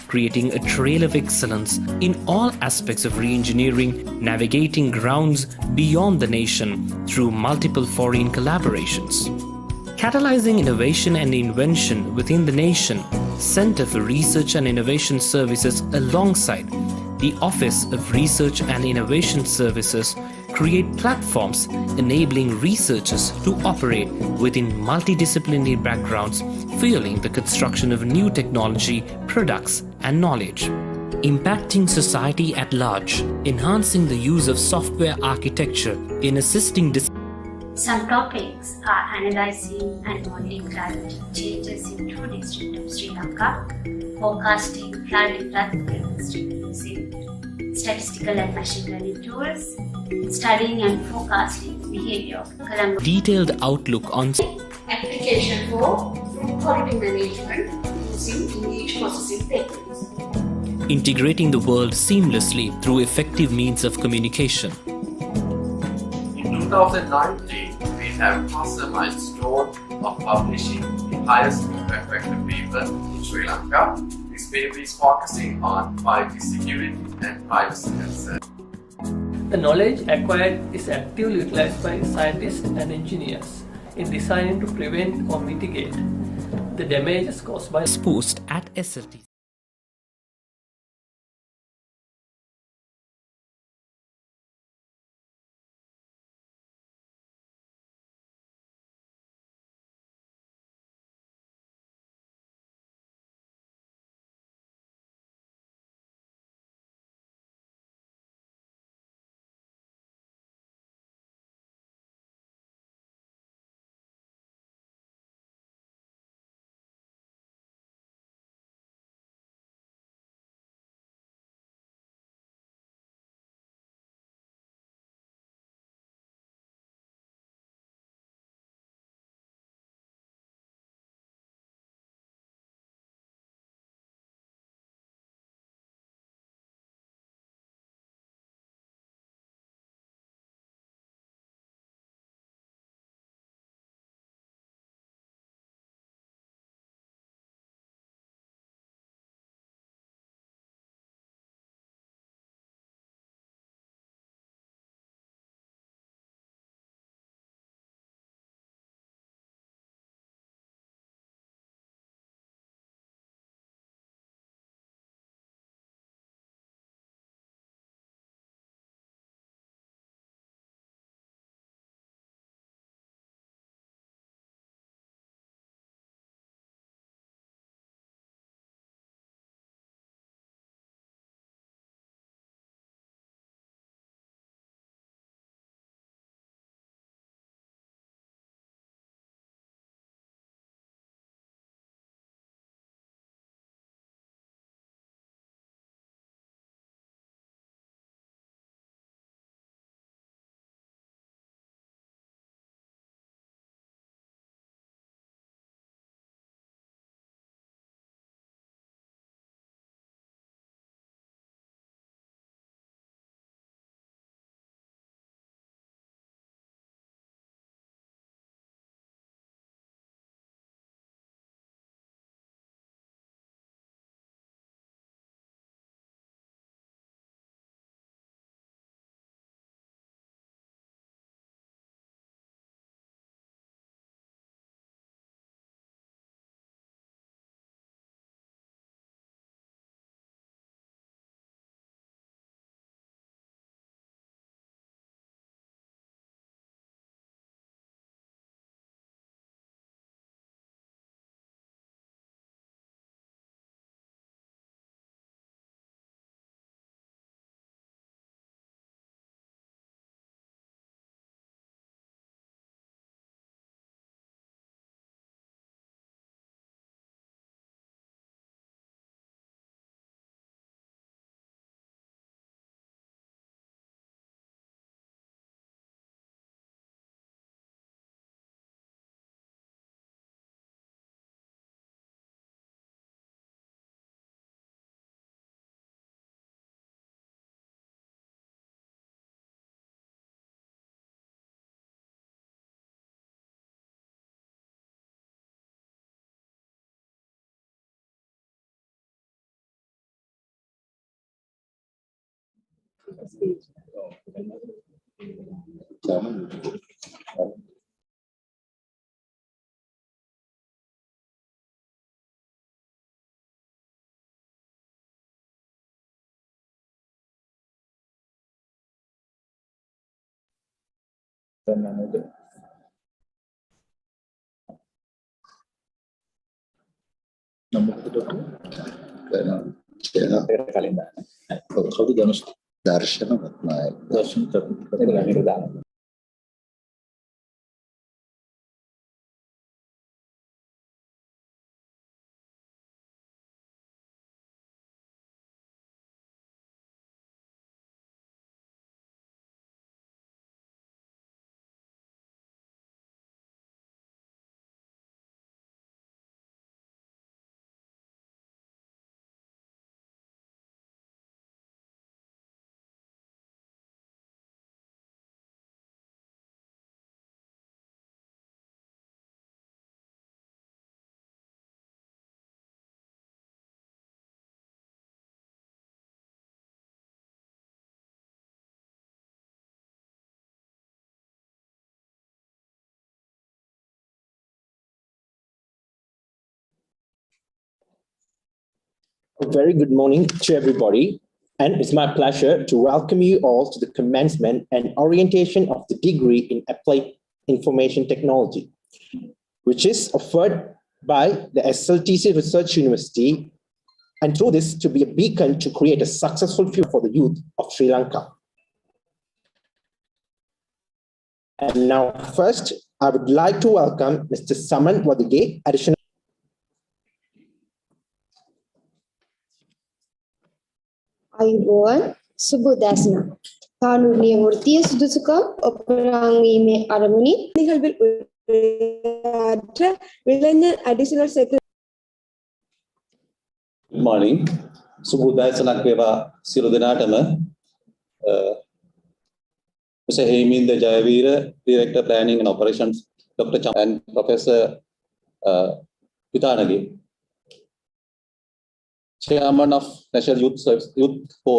creating a trail of excellence in all aspects of re-engineering, navigating grounds beyond the nation through multiple foreign collaborations. Catalyzing innovation and invention within the nation, Center for Research and Innovation Services alongside the Office of Research and Innovation Services create platforms enabling researchers to operate within multidisciplinary backgrounds, fueling the construction of new technology, products and knowledge. Impacting society at large, enhancing the use of software architecture in assisting Some topics are analyzing and modeling climate changes in two districts of Sri Lanka, forecasting flood in Ratnagiri district using statistical and machine learning tools, studying and forecasting behavior of Colombo. Detailed outlook on application for food quality management using image processing techniques. Integrating the world seamlessly through effective means of communication. In 2019, we have passed a milestone of publishing the highest impact vector paper in Sri Lanka. This paper is focusing on 5G security and privacy concerns. The knowledge acquired is actively utilized by scientists and engineers in designing to prevent or mitigate the damages caused by Post at SLT. A very good morning to everybody, and it's my pleasure to welcome you all to the commencement and orientation of the degree in Applied Information Technology, which is offered by the SLTC Research University, and through this to be a beacon to create a successful future for the youth of Sri Lanka. And now, first, I would like to welcome Mr. Saman Wadige, additional. අයිබෝවන් සුබ උදෑසන කානූනීය වෘත්තීය සුදුසුකම් ඔපරාංගීමේ අරමුණින් නිகழ்வில் உரையாற்ற இளைஞர் additional secretary. Good morning. සුබ උදෑසනක් වේවා සියලු දෙනාටම. Mr. Hemind Jayavira, Director Planning and Operations, Dr. Cham and Professor Pitanagi, Chairman of National Youth Service, Youth for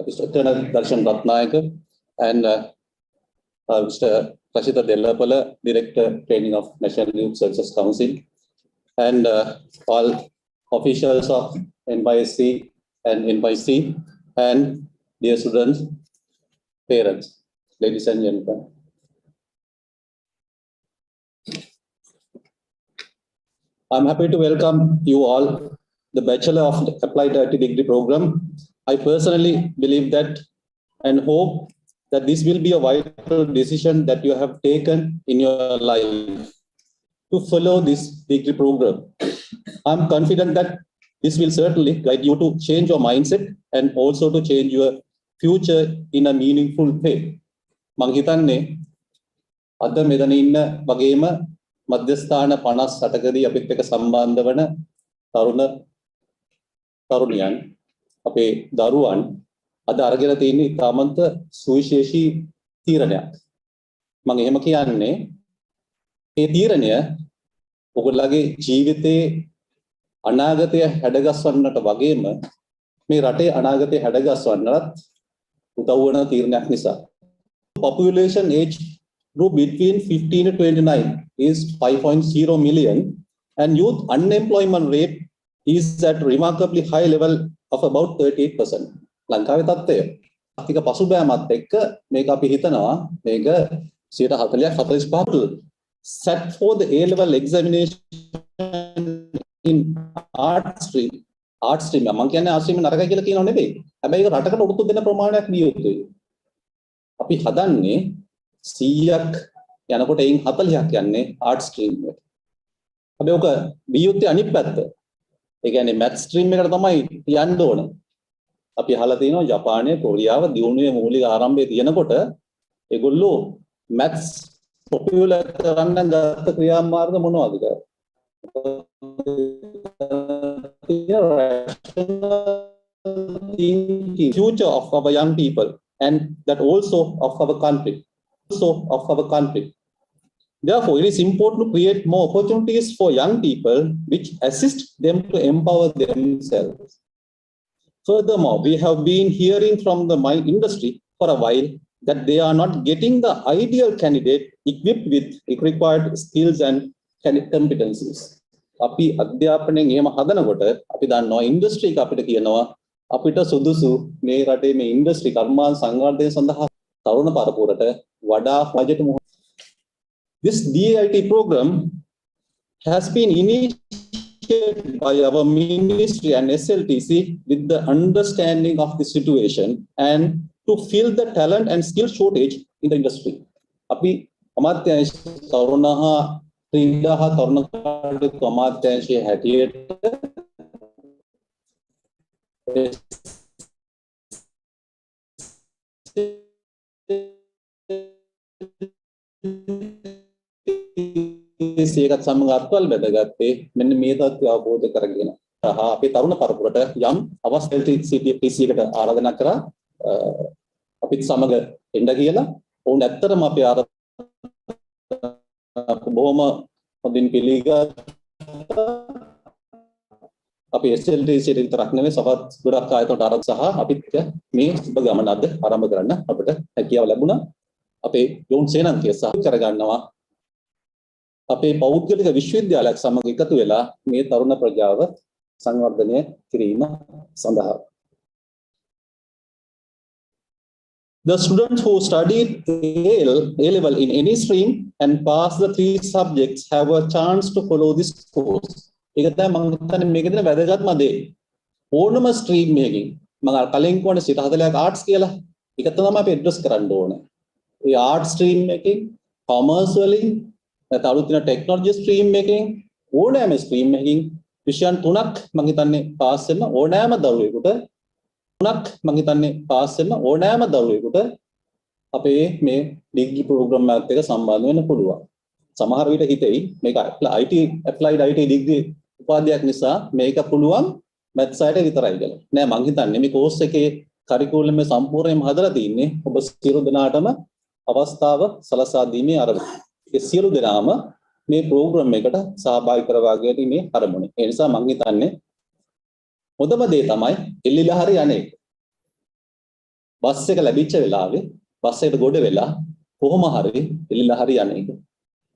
Mr. Eternal Darshan Ratnayaka, and Mr. Rashida Dellapala, Director Training of National Youth Services Council, and all officials of NYSC and NYC, and dear students, parents, ladies and gentlemen. I'm happy to welcome you all, the Bachelor of Applied DAIT degree program. I personally believe that and hope that this will be a vital decision that you have taken in your life to follow this degree program. I'm confident that this will certainly guide you to change your mindset and also to change your future in a meaningful way. මං හිතන්නේ අද මෙතන ඉන්න වගේම මධ්‍යස්ථාන 58කදී අපිත් එක්ක සම්බන්ධ වන තරුණියන් අපේ දරුවන් අද අරගෙන තියෙන ඉතාමත් සුවිශේෂී තීරණයක්. මම එහෙම කියන්නේ මේ තීරණය ඔයගොල්ලගේ ජීවිතයේ අනාගතය හැඩගස්වන්නට වගේම මේ රටේ අනාගතය හැඩගස්වන්නත් උදව් වන තීරණයක් නිසා. Population age group between 15 to 29 is 5.0 million, and youth unemployment rate is at remarkably high level of about 38%. ලංකාවේ තත්ත්වය ආර්ථික පසුබෑමත් එක්ක මේක අපි හිතනවා මේක 40-45 set for the A level examination in art stream මම කියන්නේ art stream නරකයි කියලා කියනව නෙවෙයි. හැබැයි ඒක රටකට උරුතු දෙන ප්‍රමාණයක් විය යුතුයි. අපි හදන්නේ 100ක් යනකොට එයින් 40ක් යන්නේ ආර්ට් ස්ට්‍රීම් එකට. හැබැයි ඔක වියුත්තේ අනිත් පැත්ත. ඒ කියන්නේ මැත් ස්ට්‍රීම් එකට තමයි යන්න ඕන. අපි අහලා තියෙනවා ජපානය, කොරියාව දියුණුවේ මූලික ආරම්භයේ තියෙනකොට ඒගොල්ලෝ මැත්ස් පොපියුලර් කරන්න ගත්ත ක්‍රියාමාර්ග මොනවද කියලා. Future of our young people and that also of our country. Therefore, it is important to create more opportunities for young people which assist them to empower themselves. Furthermore, we have been hearing from the mine industry for a while that they are not getting the ideal candidate equipped with required skills and competencies. අපි අධ්‍යාපනයෙන් එහෙම හදනකොට අපි දන්නවා industry එක අපිට කියනවා අපිට සුදුසු මේ රටේ මේ ඉන්ඩස්ට්‍රි කර්මාන්ත සංවර්ධනය සඳහා තරුණ පරපුරට වඩා budget This DAIT program has been initiated by our ministry and SLTC with the understanding of the situation and to fill the talent and skill shortage in the industry. අපි අමාත්‍යාංශ තරුණ හා ක්‍රීඩා හා තරුණ කටයුතු අමාත්‍යාංශයේ හැටියට ඒකත් සමග අත්වල බැදගත්තේ මෙන්න මේ තත්ත්වය අවබෝධ කරගෙන අපේ තරුණ පරපුරට යම් අවස්ථාවකදී CTPC එකට ආරාධනා කරා අපිත් සමග එන්න කියලා ඔවුන් ඇත්තටම අපි බොහොම හොඳින් පිළිගත්තා අපි SLTC එකට විතරක් නෙවෙයි සවත් ගොඩක් ආයතනට ආරාධනා සහ අපිත් මේ සුබ ගමන අද ආරම්භ කරන්න අපිට හැකියාව ලැබුණා අපේ යෝන් සේනන්තිය සහ කරගන්නවා අපේ පෞද්ගලික විශ්වවිද්‍යාලයක් සමග එකතු වෙලා මේ තරුණ ප්‍රජාව සංවර්ධනය කිරීම සඳහා The students who studied A-level in any stream and pass the 3 subjects have a chance to follow this course. ඒක තමයි මම හිතන්නේ මේකේ තියෙන වැදගත්ම දේ. ඕනම ස්ට්‍රීම් එකකින් මම කලින් කොහොමද 40ක් ආර්ට්ස් කියලා. ඒක තමයි අපි ඇඩ්‍රස් කරන්න ඕනේ. ඒ ආර්ට් ස්ට්‍රීම් එකකින් කොමර්ස් වලින් නැත්නම් අලුත් වෙන ටෙක්නොලොජි ස්ට්‍රීම් එකකින් ඕනෑම ස්ට්‍රීම් එකකින් විෂයන් 3ක් මම හිතන්නේ පාස් වෙන ඕනෑම දරුවෙකුට අපේ මේ ඩිග්‍රී ප්‍රෝග්‍රෑම් එකත් එක්ක සම්බන්ධ වෙන්න පුළුවන්. සමහර විට හිතෙයි මේක ඇප්ලයිඩ් IT ඩිග්‍රී උපාධියක් නිසා මේක පුළුවන් මැත්ස් අයට විතරයි කියලා. නෑ මං හිතන්නේ මේ කෝස් එකේ කරිකුලම් එක සම්පූර්ණයෙන්ම හදලා තින්නේ ඔබ සියලු දෙනාටම අවස්ථාව සලසා දීමේ අරමුණ. ඒ සියලු දෙනාම මේ ප්‍රෝග්‍රෑම් එකට සහභාගී කරවා ගැනීමේ අරමුණ. ඒ නිසා මං හිතන්නේ හොඳම දේ තමයි එල්ලිලා හරි යන්නේ. බස් එක ලැබිච්ච වෙලාවේ බස් එකට ගොඩ වෙලා කොහොම හරි එල්ලිලා හරි යන්නේ.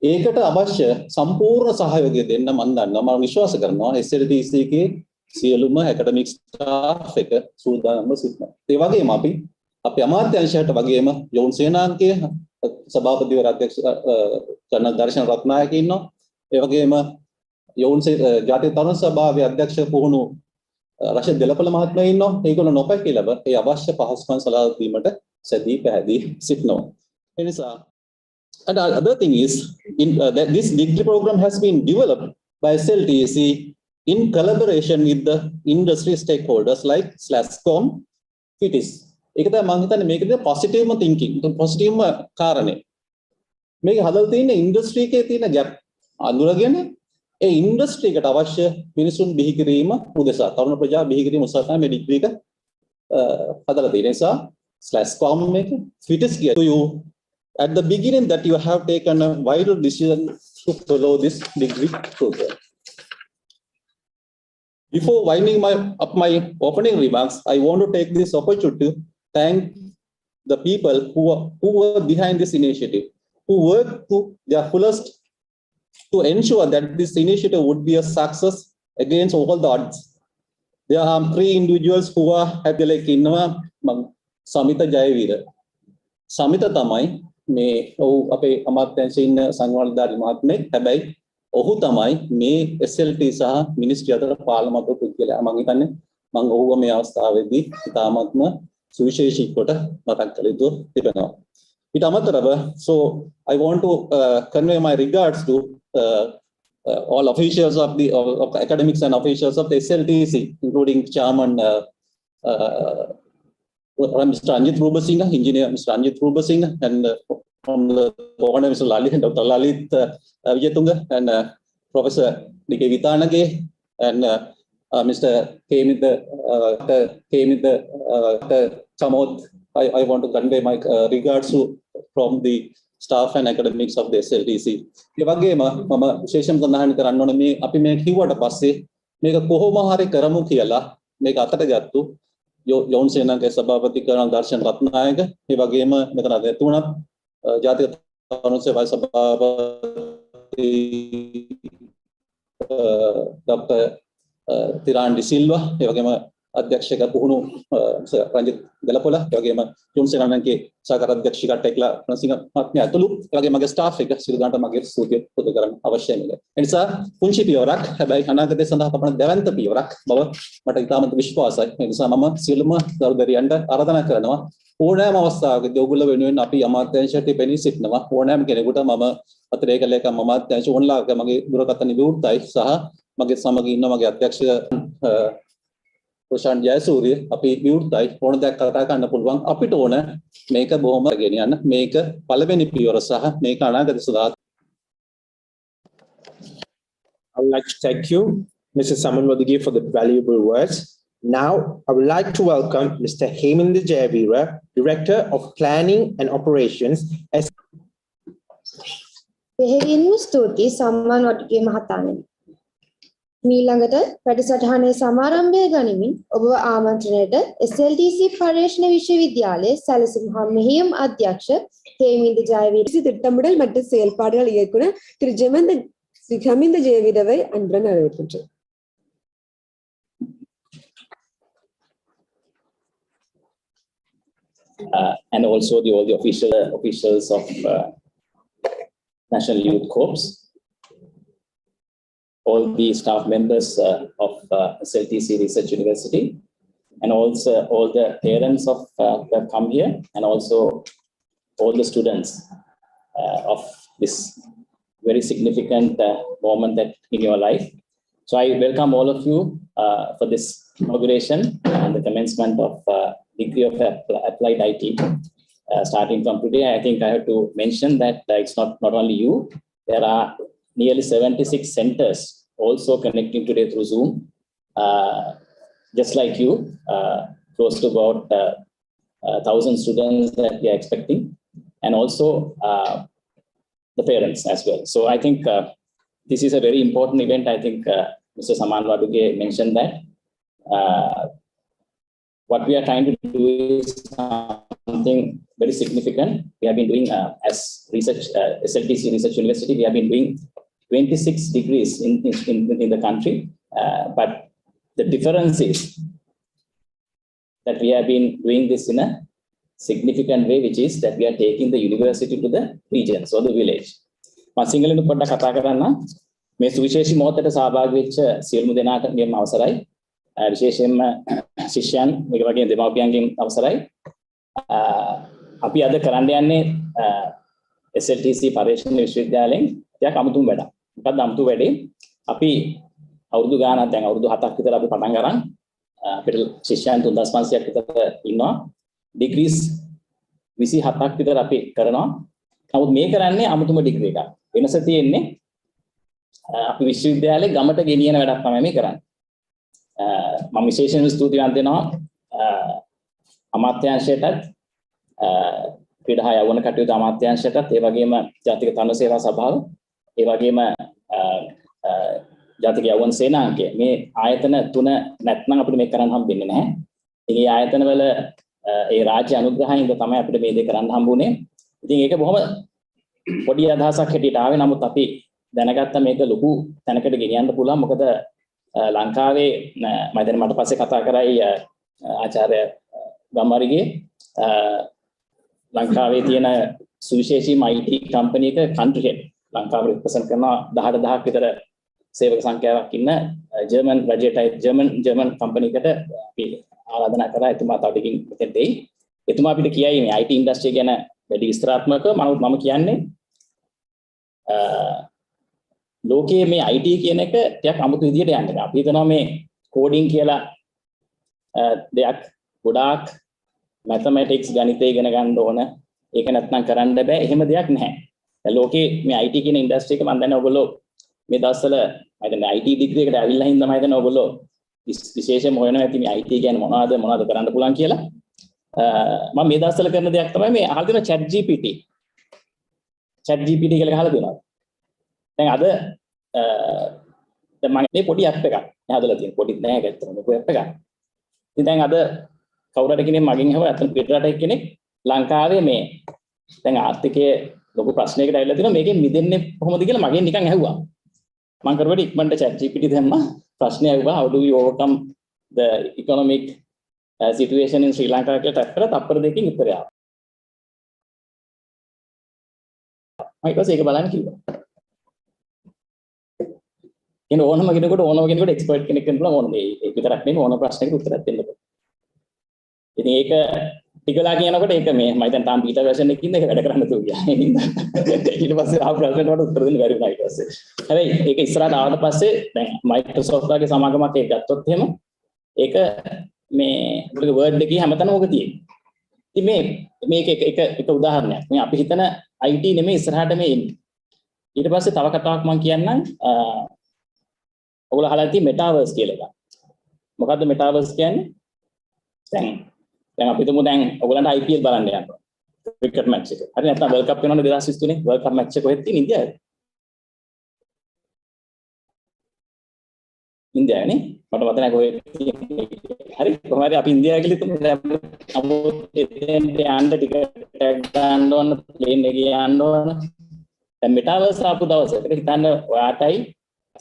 ඒකට අවශ්‍ය සම්පූර්ණ සහයෝගය දෙන්න මම දන්නවා මම විශ්වාස කරනවා SLTC එකේ සියලුම ඇකඩමික් ස්ටාෆ් එක සූදානම්ව සිටිනවා. ඒ වගේම අපි අපේ අමාත්‍යාංශයට වගේම යෝන් සේනාංකයේ සභාපතිවර අධ්‍යක්ෂ ජනරල් දර්ශන රත්නායක ඉන්නවා. ඒ වගේම යෝන් ජාතික තරුණ සභාවේ අධ්‍යක්ෂ පුහුණු රෂද් දෙලපල මහත්මයා ඉන්නවා. ඒගොල්ලෝ නොපැකිලව ඒ අවශ්‍ය පහසුකම් සලසා දීමට සැදී පැහැදී සිටිනවා. ඒ නිසා and the other thing is that this degree program has been developed by SLTC in collaboration with the industry stakeholders like SLASCOM, FITIS. ඒක තමයි මම හිතන්නේ මේකේ positive thinking, positive කාරණේ. මේක හදලා තියෙන්නේ ඉන්ඩස්ට්‍රි එකේ තියෙන ගැප් අඳුරගෙන ඒ ඉන්ඩස්ට්‍රි එකට අවශ්‍ය මිනිසුන් බිහි කිරීම උදෙසා තරුණ ප්‍රජාව බිහි කිරීම උදෙසා තමයි මේ ඩිග්‍රී එක හදලා තියෙන්නේ. නිසා SLASCOM එක FITIS කියන to you at the beginning that you have taken a vital decision to follow this degree program. Before winding up my opening remarks, I want to take this opportunity to thank the people who were behind this initiative, who worked to their fullest to ensure that this initiative would be a success against all the odds. There are 3 individuals who are happy like Inwa Samita Jayavira. Samita Tamai මේ ඔහු අපේ අමාත්‍යාංශයේ ඉන්න සංවර්ධනධාරී මහත්මයෙක්. හැබැයි ඔහු තමයි මේ SLT සහ මිනිස්ත්‍රි අතර පාලමතු පුද්ගලයා. මම හිතන්නේ මම ඔහුව මේ අවස්ථාවේදී ඉතාමත්ම සුවිශේෂී කොට මතක් කළ යුතු තිබෙනවා. ඊට අමතරව so I want to convey my regards to all officials of the academics and officials of the SLTC, including chairman Mr. Anjit Rubasinghe, engineer Mr. Anjit Rubasinghe, and from the owner Mr. Dr. Lalit Vijayatunga, and Professor D.K. Vitanage, and Mr. Kemith Chamod. I want to convey my regards to from the staff and academics of the SLTC. ඒ වගේම මම විශේෂයෙන් සඳහන් කරන්න ඕනේ මේ අපි මේ කිව්වට පස්සේ මේක කොහොම හරි කරමු කියලා මේක අතට ගත්තු යෝන් සේනාගේ සභාපති කරන දර්ශන රත්නායක ඒ වගේම මෙතන අද තුනක් ජාතික තරුණ සේවා සභාපති ડોક્ટર තිරාන්ඩි සිල්වා ඒ වගේම අධ්‍යක්ෂක පුහුණු රංජිත් ගලපොළ ඒ වගේම යෝන් සේනාගේ සහකාර අධ්‍යක්ෂක ටෙක්ලා රණසිංහ මහත්මයා ඇතුළු ඒ වගේ මගේ ස්ටාෆ් එක සියලු දෙනාට මගේ ස්තුතිය පුද කරන්න අවශ්‍යයි මේක. ඒ නිසා පුංචි පියවරක් හැබැයි අනාගතය සඳහා පපන දැවැන්ත පියවරක් බව මට ඉතාමත් විශ්වාසයි. ඒ නිසා මම සියලුම දරුදරියන්ට ආරාධනා කරනවා ඕනෑම අවස්ථාවකදී ඔයගොල්ලෝ වෙනුවෙන් අපි අමාත්‍යාංශයට පෙනී සිටිනවා. ඕනෑම කෙනෙකුට මම අතිරේක ලේකම් අමාත්‍යාංශ ඕන්ලාක මගේ දුරකථන විවෘතයි සහ මගේ සමග ඉන්න මගේ අධ්‍යක්ෂක ප්‍රශාන්ත් ජයසූරිය අපි විවෘතයි ඕන දෙයක් කතා කරන්න පුළුවන් අපිට ඕන මේක බොහොම ගෙනියන්න මේක පළවෙනි පියවර සහ මේක අනාගත සඳහා. I would like to thank you, Mr. Saman Wadigi, for the valuable words. Now, I would like to welcome Mr. Hemendra Jayavira, Director of Planning and Operations. බෙහෙවින්ම ස්තුතියි සම්මාන වටිගේ මහතාණනි. මීළඟට වැඩසටහනේ සමාරම්භය ගනිමින් ඔබව ආමන්ත්‍රණයට SLTC පර්යේෂණ විශ්වවිද්‍යාලයේ සැලසුම් හා මෙහෙයුම් අධ්‍යක්ෂ ஹேமிந்த ஜெயவீர திட்டமிடல் மற்றும் செயல்பாடுகள் இயக்குனர் திரு ஹேமிந்த ஜெயவீரவை அன்புடன் வரவேற்கின்றேன். And also all the officials of National Youth Corps, all the staff members of SLTC Research University, and also all the parents of who have come here, and also all the students of this very significant moment that in your life. So I welcome all of you for this inauguration and the commencement of degree of applied IT. Starting from today, I think I have to mention that it's not only you. There are nearly 76 centers also connecting today through Zoom, just like you, close to about 1,000 students that we are expecting, and also the parents as well. So I think this is a very important event. I think Mr. Saman Waduge mentioned that. What we are trying to do is something very significant. We have been doing as research, SLTC Research University, we have been doing 26 degrees in the country. But the difference is that we have been doing this in a significant way, which is that we are taking the university to the regions or the village. සිංහලෙන් පොඩ්ඩක් කතා කරන්න. මේ සුවිශේෂී මොහොතට සහභාගී වෙච්ච සියලුම දෙනාට මෙම අවසරයි. විශේෂයෙන්ම ශිෂ්‍යයන් මේ වගේ දෙමාපියන්ගෙන් අවසරයි. අපි අද කරන්න යන්නේ SLTC පර්යේෂණ විශ්වවිද්‍යාලයෙන් ටිකක් අමුතුම වැඩක්. මොකක්ද අමුතු වැඩේ? අපි අවුරුදු ගානක් දැන් අවුරුදු 7ක් විතර අපි පටන් ගන්න අපිට ශිෂ්‍යයන් 3500ක් විතර ඉන්නවා. ඩිග්‍රීස් 27ක් විතර අපි කරනවා. නමුත් මේ කරන්නේ අමුතුම ඩිග්‍රී එකක්. වෙනස තියෙන්නේ අපි විශ්වවිද්‍යාලේ ගමට ගෙනියන වැඩක් තමයි මේ කරන්නේ. මම විශේෂයෙන් ස්තුතිවන්ත වෙනවා අමාත්‍යාංශයටත් ක්‍රීඩා යවන කටයුතු අමාත්‍යාංශයටත් ඒ වගේම ජාතික තරුණ සේවා සභාව ඒ වගේම ජාතික යවන සේනාංකය මේ ආයතන තුන නැත්නම් අපිට මේක කරන්න හම්බෙන්නේ නැහැ. ඉතින් මේ ආයතන වල ඒ රාජ්‍ය අනුග්‍රහයෙන් තමයි අපිට මේ දේ කරන්න හම්බුනේ. ඉතින් ඒක බොහොම පොඩි අදහසක් හැටියට ආවේ. නමුත් අපි දැනගත්ත මේක ලොකු තැනකට ගෙනියන්න පුළුවන්. මොකද ලංකාවේ මම දැන් මට පස්සේ කතා කරයි ආචාර්ය ගම්මාරිගේ ලංකාවේ තියෙන සුවිශේෂී IT කම්පැනි එක කන්ට්‍රි හෙඩ් ලංකාව රිප්‍රසන්ට් කරන 18000ක් විතර සේවක සංඛ්‍යාවක් ඉන්න ජර්මන් රජයටයි ජර්මන් කම්පැනි එකට අපි ආරාධනා කරා. එතුමා තව ටිකකින් මෙතෙන් දෙයි. එතුමා අපිට කියයි මේ IT ඉන්ඩස්ට්‍රිය ගැන වැඩි විස්තරාත්මකව. මම කියන්නේ ලෝකයේ මේ IT කියන එක ටිකක් අමුතු විදිහට යන්නේ. අපි හිතනවා මේ කෝඩින් කියලා දෙයක් ගොඩාක් මැතමැටික්ස් ගණිතය ඉගෙන ගන්න ඕන. ඒක නැත්නම් කරන්න බෑ. එහෙම දෙයක් නැහැ. දැන් ලෝකයේ මේ IT කියන ඉන්ඩස්ට්‍රි එක මම දන්නේ ඔයගොල්ලෝ මේ දවස්වල මම දන්නේ IT ඩිග්‍රී එකට ඇවිල්ලා හින්දා මම දන්නේ ඔයගොල්ලෝ විශේෂයෙන්ම හොයනවා ඇති මේ IT කියන්නේ මොනවද කරන්න පුළුවන් කියලා. මම මේ දවස්වල කරන දෙයක් තමයි මේ අහලා තියෙන chat GPT කියලා අහලා තියෙනවා. දැන් අද දැන් මම මේ පොඩි ඇප් එකක් හදලා තියෙනවා. පොඩි නෑ ඇත්තටම ලොකු ඇප් එකක්. ඉතින් දැන් අද කවුරු හරි කෙනෙක් මගෙන් අහුවා අතන පිට රටේ කෙනෙක් ලංකාවේ මේ දැන් ආර්ථිකයේ ලොකු ප්‍රශ්නයකට ඇවිල්ලා තියෙනවා මේකෙන් මිදෙන්නේ කොහොමද කියලා මගෙන් නිකන් ඇහුවා. මම කරුවට ඉක්මනට chat GPT දැම්මා ප්‍රශ්නය ඇහුවා how do we overcome the economic situation in Sri Lanka කියලා ටැප් කරලා තප්පර දෙකකින් උත්තරය ආවා. මම ඊට පස්සේ ඒක බලන්න කිව්වා. ඉතින් ඕනම කෙනෙකුට එක්ස්පර්ට් කෙනෙක් වෙන්න පුළුවන් ඕන මේ ඒක විතරක් නෙමෙයි ඕන ප්‍රශ්නයකට උත්තරයක් දෙන්න පුළුවන්. ඉතින් ඒක ටිකලා කියනකොට ඒක මේ මම දැන් තාම බීටා version එකකින් ඒක වැඩ කරන්න තුගියා. ඊට පස්සේ ආව ප්‍රශ්නෙට වඩා උත්තර දෙන්න බැරි වුණා ඊට පස්සේ. හැබැයි ඒක ඉස්සරහට ආවට පස්සේ දැන් Microsoft වගේ සමාගමක් ඒක ගත්තොත් එහෙම ඒක මේ මොකද Word එකේ හැමතැනම ඕක තියෙනවා. ඉතින් මේක එක උදාහරණයක්. මේ අපි හිතන IT නෙමෙයි ඉස්සරහට මේ එන්නේ. ඊට පස්සේ තව කතාවක් මම කියන්නම්. ඔයගොල්ලෝ අහලා තියෙන metaverse කියලා එකක්. මොකද්ද metaverse කියන්නේ? දැන් අපි තුමු දැන් ඔයගොල්ලන්ට IPL බලන්න යනවා. ක්‍රිකට් මැච් එක. හරි නැත්නම් World Cup වෙනවනේ 2023 World Cup මැච් එක කොහෙද තියෙන්නේ ඉන්දියාවේ? ඉන්දියාවනේ. මට මතක නැහැ කොහෙද තියෙන්නේ. හරි කොහොම හරි අපි ඉන්දියාව කියලා තුමු නමුත් එතෙන් යන්න ටිකට් එකක් ගන්න ඕන ප්ලේන් එකේ යන්න ඕන. දැන් metaverse ආපු දවසකට හිතන්න ඔයාටයි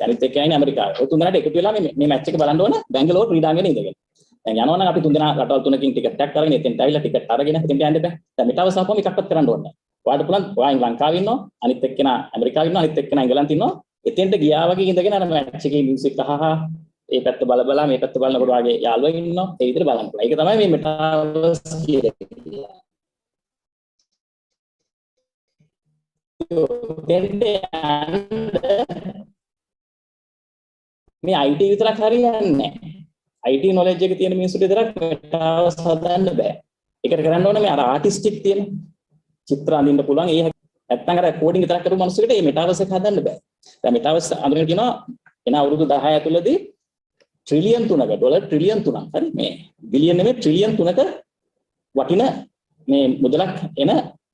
අනිත් එක්කයි ඇමරිකාවේ. ඔය තුන් දෙනාට එකතු වෙලා මේ මැච් එක බලන්න ඕන බැංගලෝර ක්‍රීඩාංගණේ ඉඳගෙන. දැන් යනවා නම් අපි තුන් දෙනා රටවල් තුනකින් ටිකට් එකක් අරගෙන එතෙන්ට ඇවිල්ලා ටිකට් අරගෙන එතෙන්ට යන්න බෑ. දැන් metaverse ආපුවම එකක්වත් කරන්න ඕනේ නැහැ. ඔයාලට පුළුවන් ඔයා ලංකාවේ ඉන්නවා අනිත් එක්කෙනා ඇමරිකාවේ ඉන්නවා අනිත් එක්කෙනා එංගලන්තේ ඉන්නවා. එතෙන්ට ගියා වගේ ඉඳගෙන අර මැච් එකේ මියුසික් අහහා ඒ පැත්ත බල මේ පැත්ත බලනකොට වාගේ යාළුවෝ ඉන්නවා ඒ විදිහට බලන්න පුළුවන්. ඒක තමයි මේ metaverse කියන්නේ. මේ IT විතරක් හරියන්නේ නැහැ. IT knowledge එක තියෙන මිනිස්සුන්ට විතරක් metaverse හදන්න බෑ. ඒකට කරන්න ඕනේ මේ අර ආටිස්ටික් තියෙන චිත්‍ර අඳින්න පුළුවන්. ඒ නැත්තම් අර කෝඩින් විතරක් කරපු මිනිස්සුන්ට මේ metaverse එක හදන්න බෑ. දැන් metaverse අඳුරගෙන කියනවා එන අවුරුදු 10 ඇතුළතදී ට්‍රිලියන් 3ක ඩොලර් ට්‍රිලියන් 3ක් හරි මේ බිලියන් නෙමෙයි ට්‍රිලියන් 3ක වටින මේ මුදලක් එන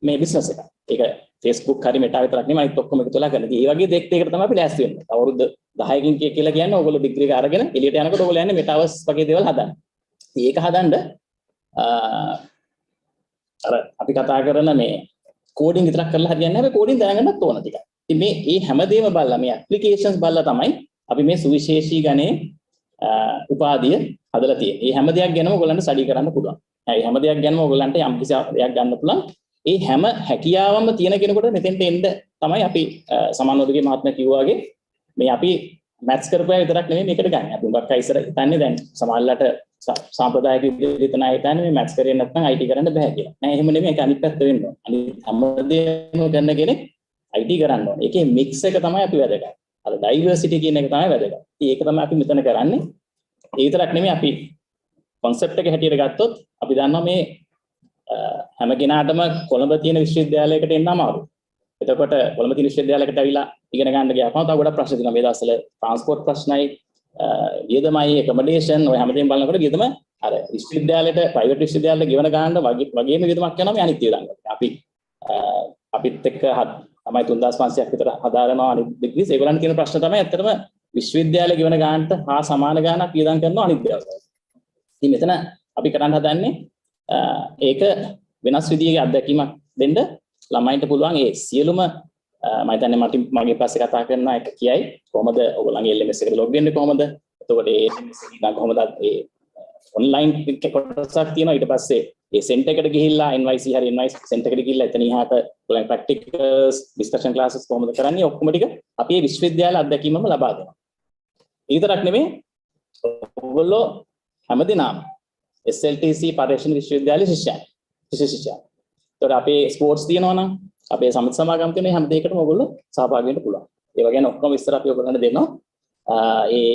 මේ බිස්නස් එක. ඒක Facebook හරි Meta විතරක් නෙමෙයි අනිත් ඔක්කොම එකතු වෙලා කරන. ඒ වගේ දෙයකට තමයි අපි ලෑස්ති වෙන්නේ. අවුරුදු 10කින් කියලා කියන්නේ ඕගොල්ලෝ ඩිග්‍රී එක අරගෙන එළියට යනකොට ඕගොල්ලෝ යන්නේ Metaverse වගේ දේවල් හදන්න. ඒක හදන්න අර අපි කතා කරන මේ කෝඩින් විතරක් කරලා හරියන්නේ නැහැ. මේ කෝඩින් දැනගන්නත් ඕන ටිකක්. ඉතින් මේ හැමදේම බලලා මේ ඇප්ලිකේෂන්ස් බලලා තමයි අපි මේ සුවිශේෂී ගණේ උපාධිය හදලා තියෙන්නේ. මේ හැම දෙයක් ගැනම ඔයගොල්ලන්ට ස්ටඩි කරන්න පුළුවන්. මේ හැම දෙයක් ගැනම ඔයගොල්ලන්ට යම් කිසි දෙයක් ගන්න පුළුවන්. ඒ හැම හැකියාවම තියෙන කෙනෙකුට මෙතෙන්ට එන්න තමයි අපි සමානෝදගේ මහත්මයා කිව්වා වගේ මේ අපි මැත්ස් කරපුවා විතරක් නෙමෙයි මේකට ගන්න. අපි උඹක් ඉස්සර හිතන්නේ දැන් සමාජලට සාම්ප්‍රදායික විදිහට හිතන අය හිතන්නේ මේ මැත්ස් කරේ නැත්නම් IT කරන්න බෑ කියලා. නෑ එහෙම නෙමෙයි. ඒක අනිත් පැත්ත වෙන්න ඕන. අනිත් හැමදේම කරන කෙනෙක් IT කරන්න ඕන. ඒකේ මික්ස් එක තමයි අපි වැදගත්. අර ඩයිවර්සිටි කියන එක තමයි වැදගත්. ඉතින් ඒක තමයි අපි මෙතන කරන්නේ. ඒ විතරක් නෙමෙයි අපි concept එක හැටියට ගත්තොත් අපි දන්නවා මේ හැම කෙනාටම කොළඹ තියෙන විශ්වවිද්‍යාලයකට එන්න අමාරුයි. එතකොට කොළඹ තියෙන විශ්වවිද්‍යාලයකට ඇවිල්ලා ඉගෙන ගන්න ගියාම තව ගොඩක් ප්‍රශ්න තියෙනවා. මේ දවස්වල ට්‍රාන්ස්පෝර්ට් ප්‍රශ්නයි, වියදමයි, ඇකොමඩේෂන් ඔය හැමදේම බලනකොට වියදම අර විශ්වවිද්‍යාලයට ප්‍රයිවට් විශ්වවිද්‍යාලයට ගෙවන ගන්න වගේම වියදමක් යනවා මේ අනිත් වියදම්. අපිත් එක්ක තමයි 3500ක් විතර හදාරනවා අනිත් ඩිග්‍රීස්. ඒගොල්ලන් කියන ප්‍රශ්න තමයි ඇත්තටම විශ්වවිද්‍යාලය ගෙවන ගානට හා සමාන ගානක් වියදම් කරනවා අනිත් දවස්වල. ඉතින් මෙතන අපි කරන්න හදන්නේ ඒක වෙනස් විදිහේ අත්දැකීමක් දෙන්න ළමයින්ට පුළුවන්. ඒ සියලුම මම හිතන්නේ මගේ පස්සේ කතා කරන එක කියයි කොහොමද ඔයගොල්ලන්ගේ LMS එකට ලොග් වෙන්නේ කොහොමද? එතකොට ඒ LMS එක ඉතින් කොහොමද ඒ ඔන්ලයින් කොටසක් තියෙනවා. ඊට පස්සේ ඒ සෙන්ටර් එකට ගිහිල්ලා NYC හරි NYC සෙන්ටර් එකට ගිහිල්ලා එතන ඉහාට ඔයගොල්ලන් ප්‍රැක්ටිකල්ස් ඩිස්කෂන් ක්ලාසස් කොහොමද කරන්නේ ඔක්කොම ටික අපි මේ විශ්වවිද්‍යාල අත්දැකීමම ලබා දෙනවා. ඒ විතරක් නෙමෙයි ඔයගොල්ලෝ හැමදෙනාම SLTC පර්යේෂණ විශ්වවිද්‍යාලයේ ශිෂ්‍යයන්. ඒතකොට අපේ ස්පෝර්ට්ස් තියෙනවා නම් අපේ සමිති සමාගම් තියෙන හැම දෙයකටම ඔයගොල්ලෝ සහභාගී වෙන්න පුළුවන්. ඒ වගේම ඔක්කොම විස්තර අපි ඔයගොල්ලන්ට දෙනවා. ඒ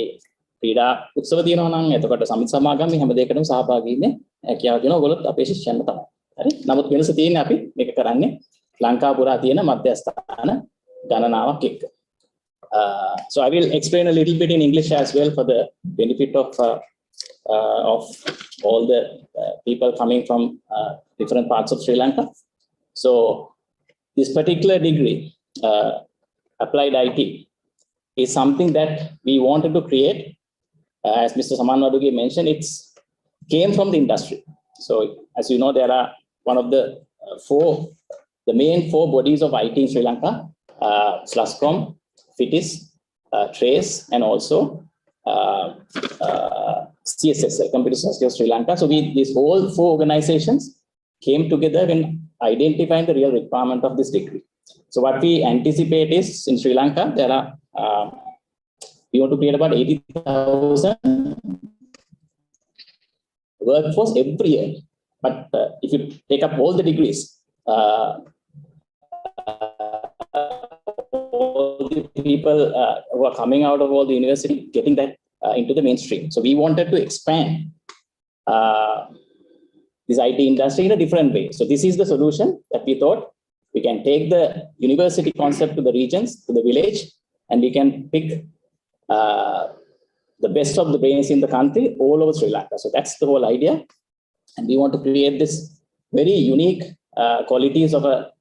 ක්‍රීඩා උත්සව තියෙනවා නම් එතකොට සමිති සමාගම් මේ හැම දෙයකටම සහභාගී වෙන්නේ හැකියාව දෙනවා ඔයගොල්ලොත් අපේ ශිෂ්‍යයන්ට තමයි. හරි? නමුත් වෙනස තියෙන්නේ අපි මේක කරන්නේ ලංකාව පුරා තියෙන මධ්‍යස්ථාන ගණනාවක් එක්ක. So I will explain a little bit in English as well for the benefit of all the people coming from different parts of Sri Lanka. So this particular degree, applied IT, is something that we wanted to create. As Mr. Saman Waduge mentioned, it came from the industry. So as you know, there are one of the main four bodies of IT in Sri Lanka, SLASCOM, FITIS, TRACE, and also CSSL, Computer Society of Sri Lanka. So these whole four organizations came together in identifying the real requirement of this degree. So what we anticipate is in Sri Lanka, there are, we want to create about 80,000 workforce every year. But if you take up all the degrees, all the people who are coming out of all the university, getting that into the mainstream. So we wanted to expand this IT industry in a different way. So this is the solution that we thought. We can take the university concept to the regions, to the village, and we can pick the best of the brains in the country all over Sri Lanka. So that's the whole idea. And we want to create this very unique qualities of a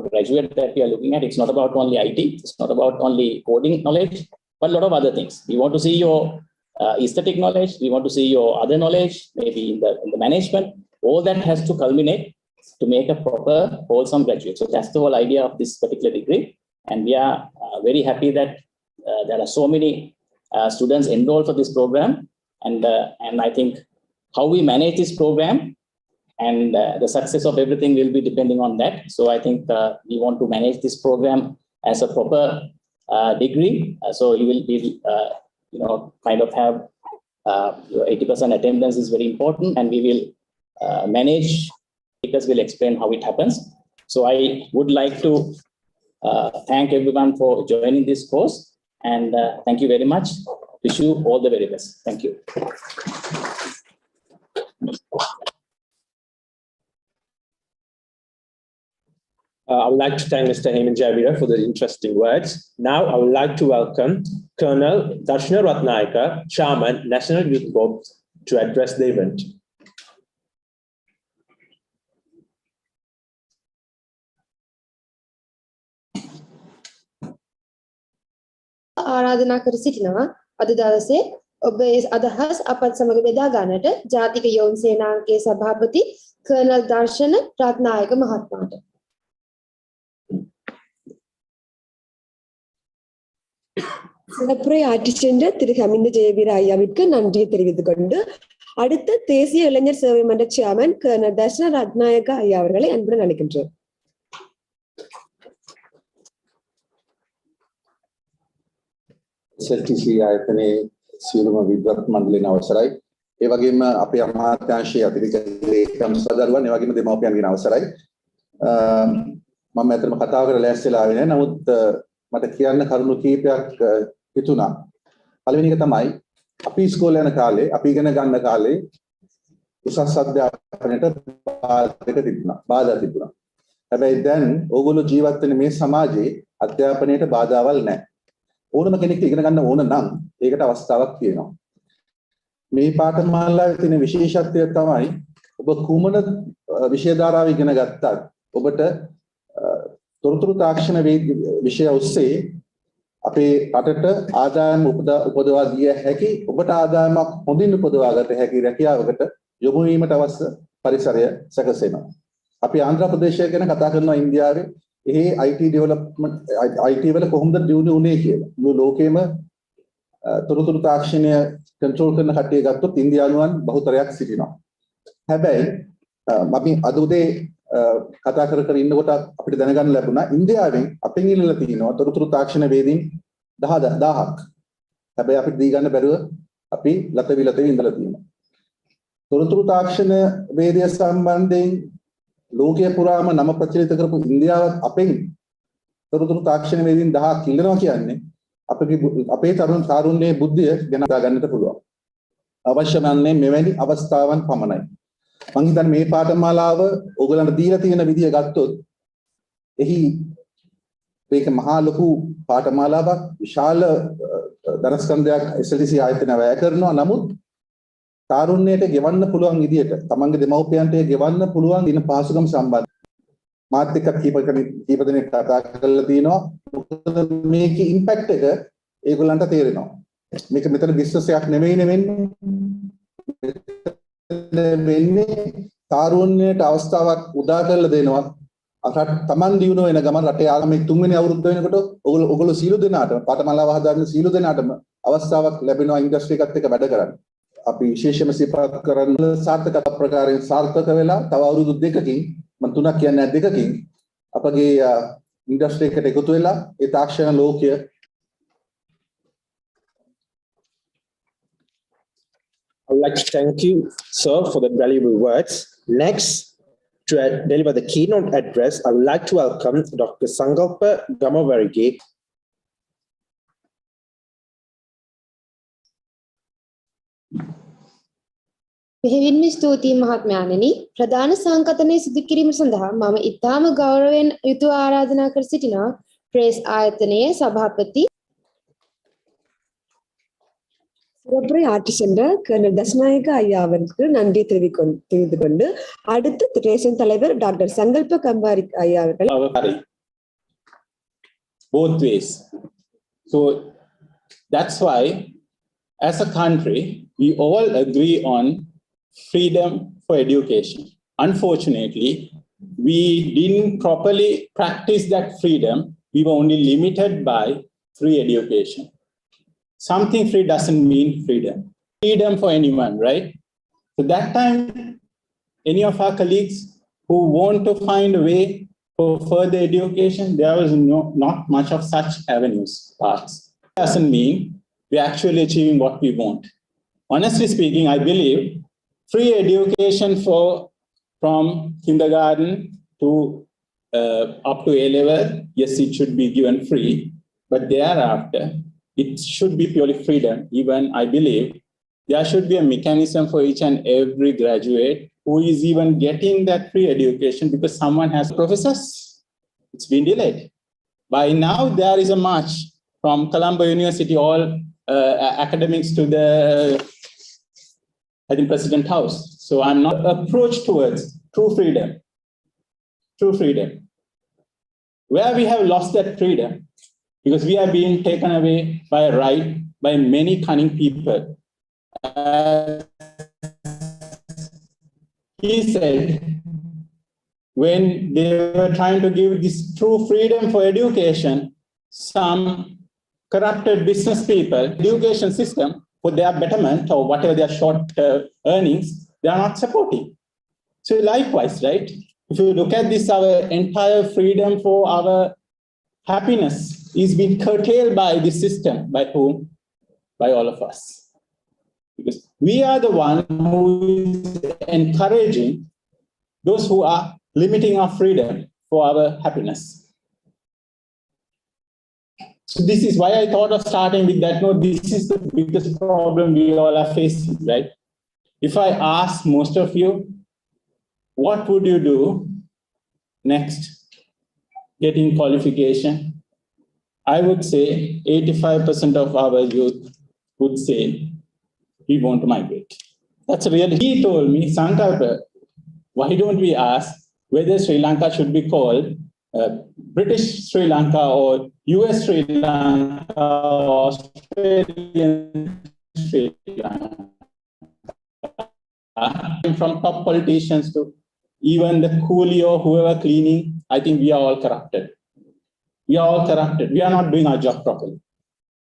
graduate that we are looking at. It's not about only IT, it's not about only coding knowledge, but a lot of other things. We want to see your aesthetic knowledge, we want to see your other knowledge, maybe in the management. All that has to culminate to make a proper, wholesome graduate. So that's the whole idea of this particular degree. And we are very happy that there are so many students enrolled for this program. And I think how we manage this program and the success of everything will be depending on that. So I think we want to manage this program as a proper degree. So you will kind of have 80% attendance is very important, and we will manage. Speakers will explain how it happens. So I would like to thank everyone for joining this course, and thank you very much. Wish you all the very best. Thank you. I would like to thank Mr. Hemant Javira for the interesting words. Now I would like to welcome Colonel Darshana Ratnayaka, Chairman, National Youth Board, to address the event. ආරාධනා කර සිටිනවා අද දවසේ ඔබ ඒ අදහස් අපත් සමග බෙදා ගන්නට ජාතික යොවුන් සේනාංගයේ සභාපති කර්නල් දර්ශන රත්නායක මහත්මයාට. சிறப்புரை ஆற்றிச் சென்ற திரு ஹமிந்த ஜெயவீர ஐயாவிற்கு நன்றியை தெரிவித்துக் கொண்டு அடுத்த தேசிய இளைஞர் சேவை மன்ற சேர்மன் கர்னல் தர்ஷன ரத்நாயக்க ஐயா அவர்களை அன்புடன் அழைக்கின்றோம். SLTC ආයතනයේ සියලුම විද්වත් මණ්ඩලයන් අවසරයි. ඒ වගේම අපේ අමාත්‍යාංශයේ අතිරික්ත ලේකම් සහදරුවන්, ඒ වගේම දෙමව්පියන්ගේ අවසරයි. මම ඇත්තටම කතා කරලා ලෑස්තිලා ආවේ නැහැ. නමුත් මට කියන්න කරුණු කීපයක් හිතුණා. පළවෙනි එක තමයි අපි ඉස්කෝලේ යන කාලේ, අපි ඉගෙන ගන්න කාලේ උසස් අධ්‍යාපනයට බාධා තිබුණා. හැබැයි දැන් ඕගොල්ලෝ ජීවත් වෙන මේ සමාජයේ අධ්‍යාපනයට බාධාවල් නැහැ. ඕනම කෙනෙක් ඉගෙන ගන්න ඕන නම් ඒකට අවස්ථාවක් තියෙනවා. මේ පාඨමාලාවේ තියෙන විශේෂත්වය තමයි ඔබ කුමන විෂය ධාරාව ඉගෙන ගත්තත් ඔබට තොරතුරු තාක්ෂණ විෂය ඔස්සේ අපේ රටට ආදායම උපදවා දිය හැකි, ඔබට ආදායමක් හොඳින් උපදවා ගත හැකි රැකියාවකට යොමු වීමට අවශ්‍ය පරිසරය සැකසෙනවා. අපි ආන්ධ්‍ර ප්‍රදේශය ගැන කතා කරනවා ඉන්දියාවේ. එහි IT ඩෙවලොප්මන්ට් IT වල කොහොමද දියුණු වුනේ කියලා. මුළු ලෝකෙම තොරතුරු තාක්ෂණය කන්ට්‍රෝල් කරන කට්ටිය ගත්තොත් ඉන්දියානුවන් බහුතරයක් සිටිනවා. හැබැයි අපි අද උදේ කතා කර ඉන්නකොට අපිට දැනගන්න ලැබුණා ඉන්දියාවෙන් අපෙන් ඉල්ලලා තිනවා තොරතුරු තාක්ෂණ වේදීන් 10000ක්. හැබැයි අපිට දී ගන්න බැරුව අපි ලතවි ඉඳලා තියෙනවා. තොරතුරු තාක්ෂණ වේදය සම්බන්ධයෙන් ලෝකයේ පුරාම නම ප්‍රචලිත කරපු ඉන්දියාව අපෙන් තොරතුරු තාක්ෂණ වේදීන් 1000ක් ඉල්ලනවා කියන්නේ අපේ තරුණයේ බුද්ධිය ගැන ගන්නට පුළුවන්. අවශ්‍ය වන්නේ මෙවැනි අවස්ථාවන් පමණයි. මම හිතන්නේ මේ පාඨමාලාව ඕගලන්ට දීලා තියෙන විදිය ගත්තොත් එහි මේක මහා ලොකු පාඨමාලාවක්, විශාල ධනස්කන්ධයක් SLTC ආයතනය වැය කරනවා. නමුත් තාරුණ්‍යයට ගෙවන්න පුළුවන් විදියට, තමන්ගේ දෙමව්පියන්ට ගෙවන්න පුළුවන් දින පහසුකම් සම්බන්ධ මාත් එක්ක කීප දෙනෙක් කතා කරලා තිනවා. මොකද මේකේ ඉම්පැක්ට් එක ඒගොල්ලන්ට තේරෙනවා. මේක මෙතන බිස්නස් එකක් නෙමෙයි නෙවෙන්නේ. වෙන්නේ තාරුණ්‍යයට අවස්ථාවක් උදා කරලා දෙනවා. රට තමන් දිනු වෙන ගමන් රටේ ආගමික තුන්වෙනි අවුරුද්ද වෙනකොට ඔගොල්ලෝ සීළු දෙනාට පාඨමාලාව හදාගෙන සීළු දෙනාටම අවස්ථාවක් ලැබෙනවා ඉන්ඩස්ට්‍රි එකත් එක්ක වැඩ කරන්න. අපි විශේෂම සිපත් කරන සාර්ථකතා ප්‍රකාරයෙන් සාර්ථක වෙලා තව අවුරුදු දෙකකින් මම තුනක් කියන්නේ දෙකකින් අපගේ ඉන්ඩස්ට්‍රි එකට එකතු වෙලා ඒ තාක්ෂණ ලෝකය I would like to thank you, sir, for the valuable words. Next, to deliver the keynote address, I would like to welcome Dr. Sangalpa Gamavarige. මෙහෙවින්ම ස්තුතියි මහත්මයාණෙනි. ප්‍රධාන සංකතනයේ සිදු කිරීම සඳහා මම ඉතාම ගෞරවයෙන් යුතුව ආරාධනා කර සිටිනවා ප්‍රේස් ආයතනයේ සභාපති சிறப்புரை ஆற்றி சென்ற கர்னல் தசநாயக ஐயா அவருக்கு நன்றி தெரிவித்து கொண்டு அடுத்து ரேஷன் தலைவர் டாக்டர் சங்கல்ப கம்பாரி ஐயா அவர்கள் both ways. So that's why as a country we all agree on freedom for education. Unfortunately, we didn't properly practice that freedom. We were only limited by free education. Something free doesn't mean freedom. Freedom for anyone, right? So that time, any of our colleagues who want to find a way for further education, there was not much of such avenues, paths. Doesn't mean we're actually achieving what we want. Honestly speaking, I believe free education from kindergarten to up to A-level, yes, it should be given free, but thereafter, it should be purely freedom. Even I believe there should be a mechanism for each and every graduate who is even getting that free education because someone has professors. It's been delayed. By now, there is a march from Colombo University, all academics to the President House. So I'm not approached towards true freedom. True freedom. Where we have lost that freedom, because we are being taken away by a right by many cunning people. He said, when they were trying to give this true freedom for education, some corrupted business people, education system, for their betterment or whatever their short earnings, they are not supporting. So likewise, right? If you look at this, our entire freedom for our happiness is being curtailed by this system. By whom? By all of us. Because we are the one who is encouraging those who are limiting our freedom for our happiness. So this is why I thought of starting with that note. This is the biggest problem we all are facing, right? If I ask most of you, what would you do next? Getting qualification? I would say 85% of our youth would say, we want to migrate. That's really, he told me, Sankalpa, why don't we ask whether Sri Lanka should be called British Sri Lanka or US Sri Lanka or Australian Sri Lanka. From top politicians to even the coolie or whoever cleaning, I think we are all corrupted. We are all corrupted. We are not doing our job properly.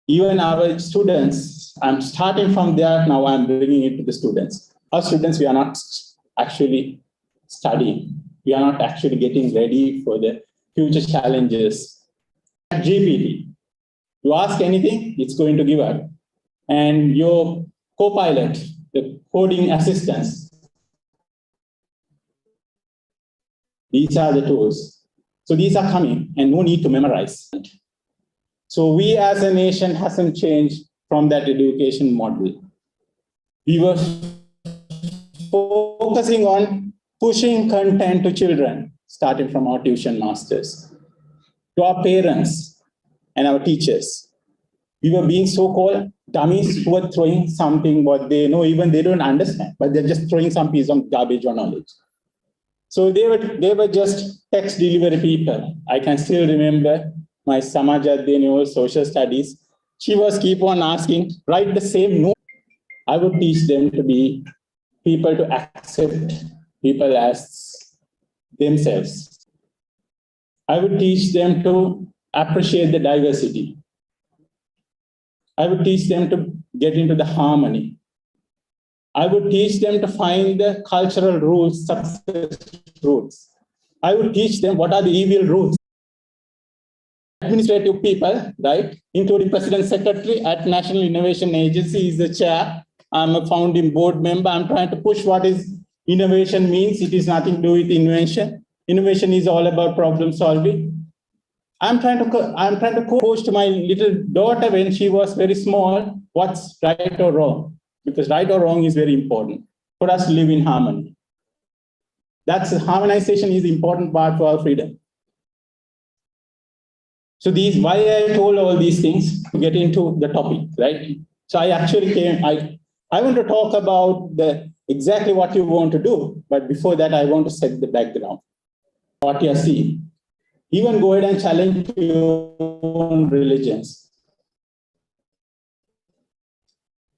Even our students, I'm starting from there, now I'm bringing it to the students. Our students, we are not actually studying. We are not actually getting ready for the future challenges. GPT, you ask anything, it's going to give up. And your co-pilot, the coding assistants, these are the tools. So these are coming and no need to memorize. So we as a nation hasn't changed from that education model. We were focusing on pushing content to children, starting from our tuition masters, to our parents and our teachers. We were being so-called dummies who were throwing something what they know, even they don't understand, but they're just throwing some piece of garbage or knowledge. So they were just text delivery people. I can still remember my Samajadini or social studies. She was keep on asking, write the same note. I would teach them to be people to accept people as themselves. I would teach them to appreciate the diversity. I would teach them to get into the harmony. I would teach them to find the cultural rules, success rules. I would teach them what are the evil rules. Administrative people, right, including President Secretary at National Innovation Agency is the chair. I'm a founding board member. I'm trying to push what is innovation means. It is nothing to do with invention. Innovation is all about problem solving. I'm trying to coach to my little daughter when she was very small, what's right or wrong, because right or wrong is very important for us to live in harmony. That's harmonization is the important part for our freedom. So why I told all these things to get into the topic, right? So I actually I want to talk about exactly what you want to do, but before that, I want to set the background, what you're seeing. Even go ahead and challenge your own religions.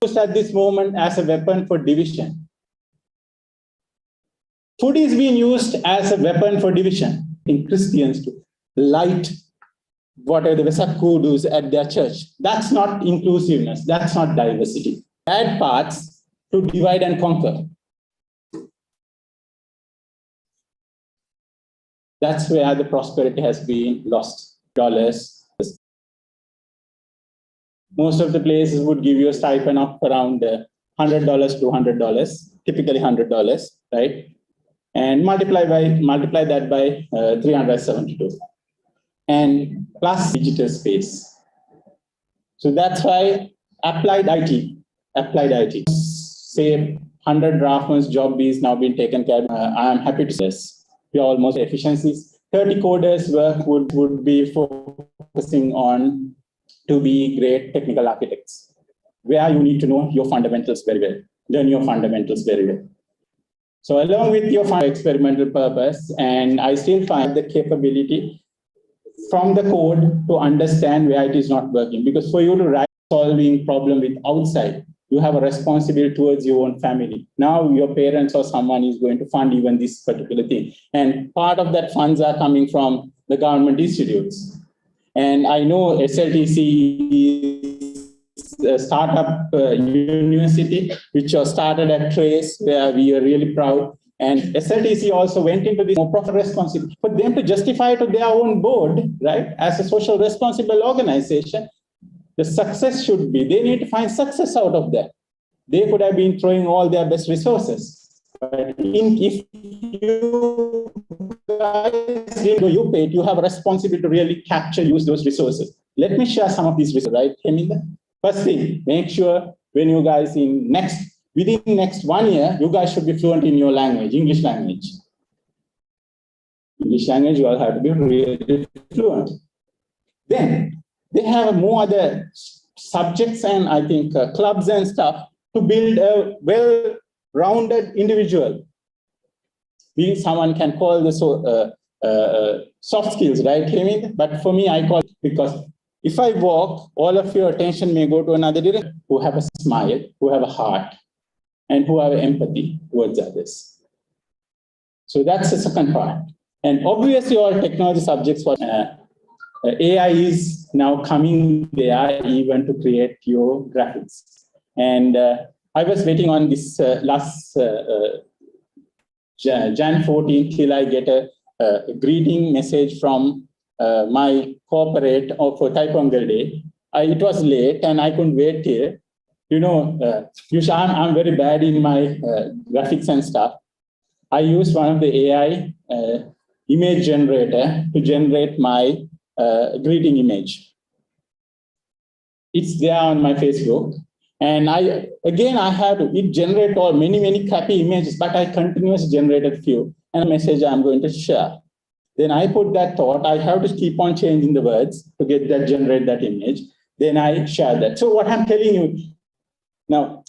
Used at this moment as a weapon for division. Food is being used as a weapon for division in Christians to light whatever the Vesak does at their church. That's not inclusiveness. That's not diversity. Add parts to divide and conquer. That's where the prosperity has been lost. Dollars. Most of the places would give you a stipend of around $100 to $200, typically $100, right? And multiply that by 372. And plus digital space. So that's why applied IT. Say 100 draftman's job is now being taken care of. I am happy to say this. We are almost efficiencies. 30 coders work would be focusing on to be great technical architects, where you need to know your fundamentals very well, learn your fundamentals very well. So along with your experimental purpose, and I still find the capability from the code to understand where it is not working. Because for you to write solving problem with outside, you have a responsibility towards your own family. Now your parents or someone is going to fund even this particular thing. And part of that funds are coming from the government institutes. And I know SLTC is a startup university, which was started at Trace, where we are really proud. And SLTC also went into this more profit responsibility for them to justify to their own board, right? As a social responsible organization, the success should be, they need to find success out of that. They could have been throwing all their best resources. But if you guys, you paid, you have a responsibility to really capture, use those resources. Let me share some of these resources, right? First thing, make sure when you guys within next 1 year, you guys should be fluent in your language, English language. English language, you all have to be really fluent. Then they have more other subjects and I think clubs and stuff to build a well-rounded individual. Someone can call this soft skills, right? But for me, I call it because if I walk, all of your attention may go to another direction. Who have a smile, who have a heart, and who have empathy towards others. So that's the second part. And obviously all technology subjects for AI is now coming there even to create your graphics. And I was waiting on this last Jan 14th till I get a greeting message from my corporate for Taipongal Day. It was late and I couldn't wait till. Usually I'm very bad in my graphics and stuff. I use one of the AI image generator to generate my greeting image. It's there on my Facebook. And I have to, it generate all many crappy images, but I continuously generated few and a message I'm going to share. Then I put that thought, I have to keep on changing the words to generate that image. Then I share that. So what I'm telling you, now,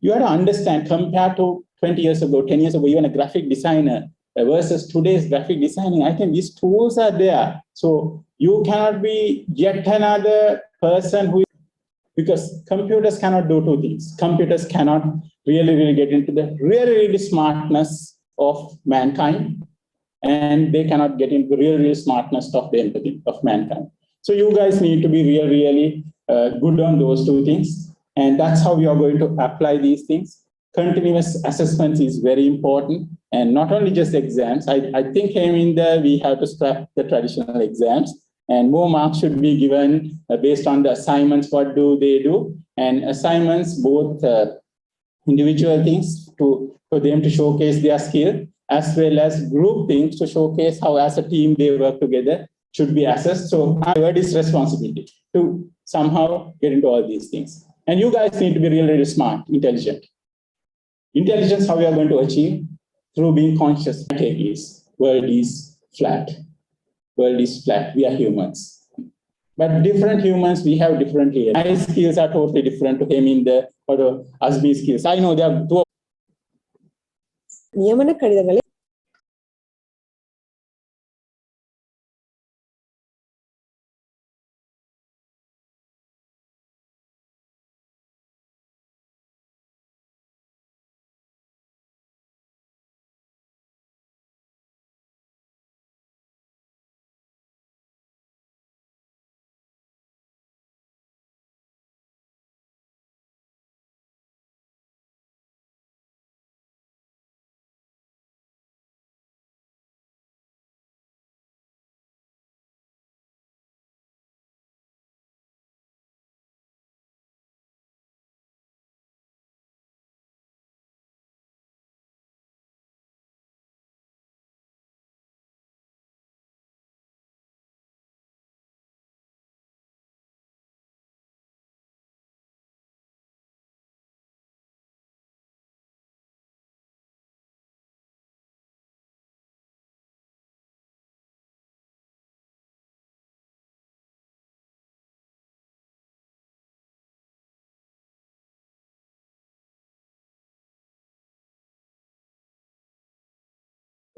you have to understand, compared to 20 years ago, 10 years ago, even a graphic designer versus today's graphic designing, I think these tools are there. So you cannot be yet another person because computers cannot do two things. Computers cannot really get into the really smartness of mankind, and they cannot get into real smartness of the empathy of mankind. So you guys need to be really good on those two things, and that's how we are going to apply these things. Continuous assessment is very important, and not only just exams. I think we have to scrap the traditional exams, and more marks should be given based on the assignments. What do they do? And assignments, both individual things for them to showcase their skill, as well as group things to showcase how as a team they work together, should be assessed. So my word is responsibility to somehow get into all these things. And you guys need to be really smart, intelligent. Intelligence, how we are going to achieve? Through being conscious. World is flat. World is flat. We are humans. But different humans, we have different layers. My skills are totally different to him or Asmi skills. I know they are two. நியமன கடிதங்களை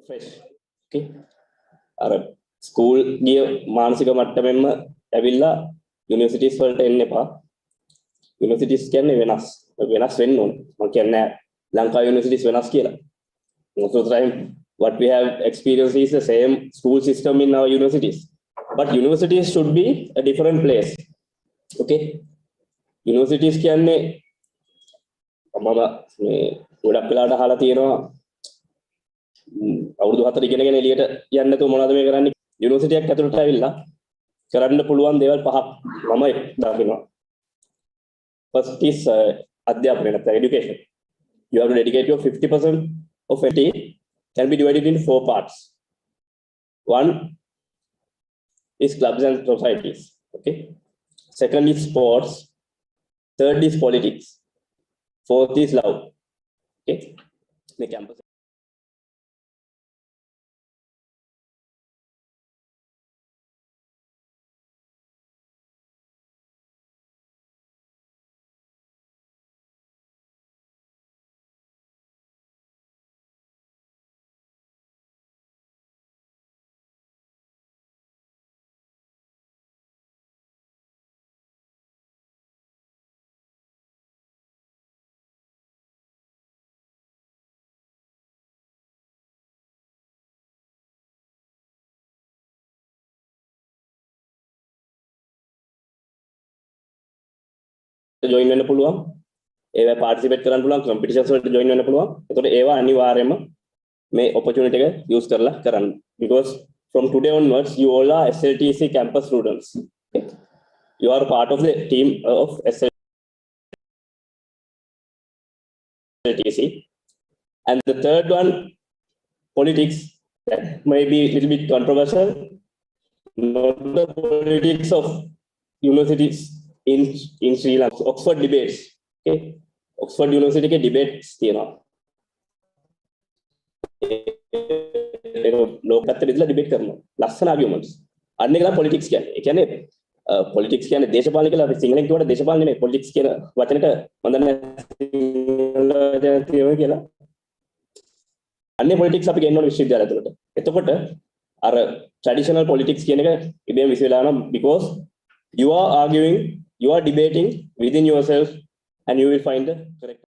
fresh. Okay. අර school ගිය මානසික මට්ටමෙන්ම ඇවිල්ලා universities වලට එන්න එපා. Universities කියන්නේ වෙනස් වෙන්න ඕනේ. මම කියන්නේ ලංකා යුනිවර්සිටිස් වෙනස් කියලා. Most of the time what we have experienced is the same school system in our universities. But universities should be a different place. Okay. Universities කියන්නේ මම මේ ගොඩක් වෙලාවට අහලා තියෙනවා අවුරුදු 4 ඉගෙනගෙන එළියට යන්න නැතුව මොනවද මේ කරන්නේ යුනිවර්සිටි එකක් ඇතුළට ඇවිල්ලා කරන්න පුළුවන් දේවල් පහක් මම දකිනවා. First is අධ්‍යාපනය නැත්නම් education. You have to dedicate your 50% of it can be divided into 4 parts. One is clubs and societies. Okay. Second is sports. Third is politics. Fourth is love. Okay. The campus. join වෙන්න පුළුවන්. ඒවා participate කරන්න පුළුවන්, competitions වලට join වෙන්න පුළුවන්. ඒතකොට ඒවා අනිවාර්යයෙන්ම මේ opportunity එක use කරලා කරන්න. Because from today onwards you all are SLTC campus students. Okay? You are part of the team of SLTC. And the third one, politics, that may be a little bit controversial. Not the politics of universities in Sri Lanka. Oxford debates. Okay. Oxford University के debates තියෙනවා. लोग අතර ඉඳලා debate කරනවා. ලස්සන arguments. අන්න ඒකලා politics කියන්නේ. ඒ කියන්නේ politics කියන්නේ දේශපාලන කියලා අපි සිංහලෙන් කියවට දේශපාලන නෙමෙයි politics කියන වචනෙට මම දන්නේ තියෙනවා කියලා. අන්නේ politics අපි ගන්න ඕන විශ්වවිද්‍යාලය තුළට. එතකොට අර traditional politics කියන එක ඉබේම විශ්ව වෙලා යනවා because you are arguing, you are debating within yourself and you will find the correct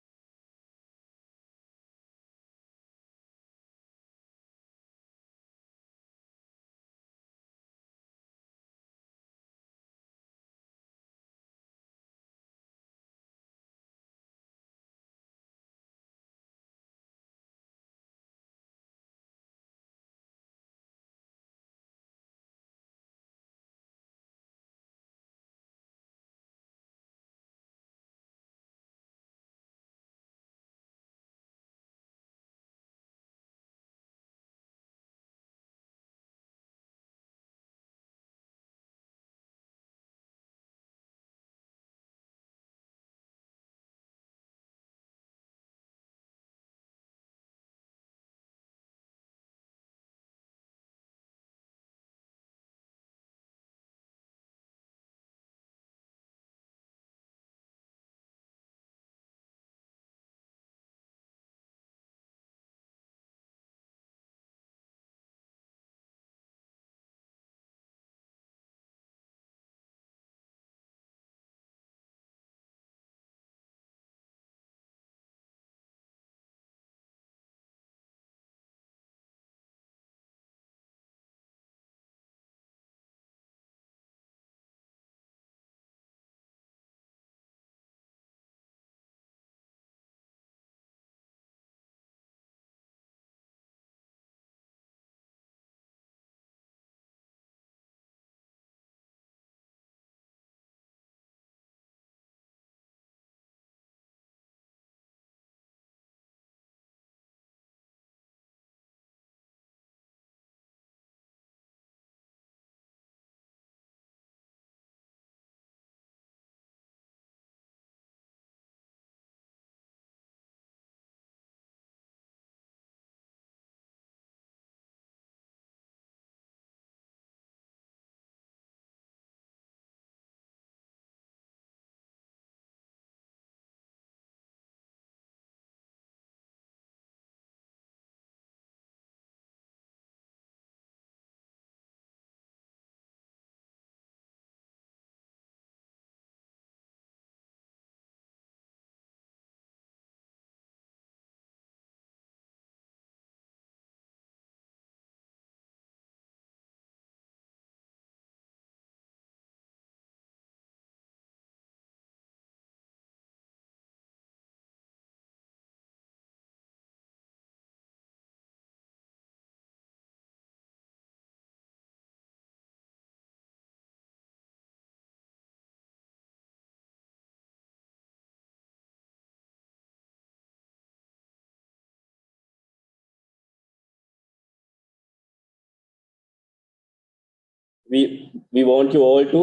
we want you all to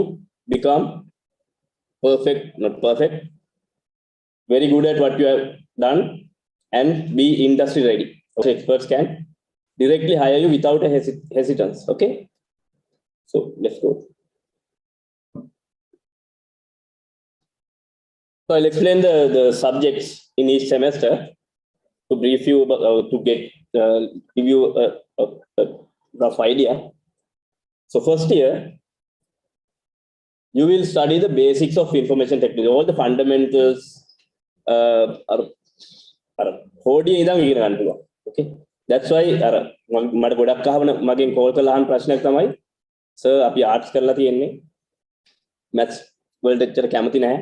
become not perfect, very good at what you have done and be industry ready. So experts can directly hire you without a hesitance. Okay, so let's go. So I'll explain the subjects in each semester to brief you about, to give you a rough idea. So first year, you will study the basics of information technology, all the fundamentals are okay. That's why මට ගොඩක් අහවන මගෙන් call කරලා අහන ප්‍රශ්නයක් තමයි sir අපි arts කරලා තියෙන්නේ මැත්ස් වලට එච්චර කැමති නැහැ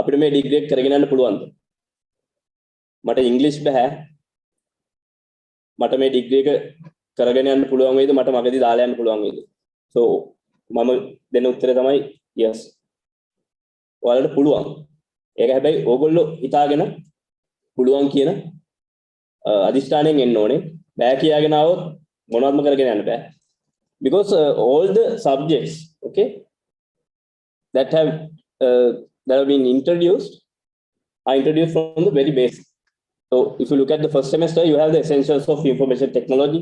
අපිට මේ ඩිග්‍රී එක කරගෙන යන්න පුළුවන්ද මට ඉංග්‍රීසි බෑ මට මේ ඩිග්‍රී එක කරගෙන යන්න පුළුවන් වේද මට මගදී දාලා යන්න පුළුවන් වේද so මම දෙන උත්තරය තමයි yes ඔයාලට පුළුවන් ඒක හැබැයි ඕගොල්ලෝ හිතාගෙන පුළුවන් කියන අදිෂ්ඨානයෙන් එන්න ඕනේ බෑ කියාගෙන આવොත් මොනවත්ම කරගෙන යන්න බෑ because all the subjects okay that have been introduced are introduced from the very basic. So if you look at the first semester, you have the essentials of information technology,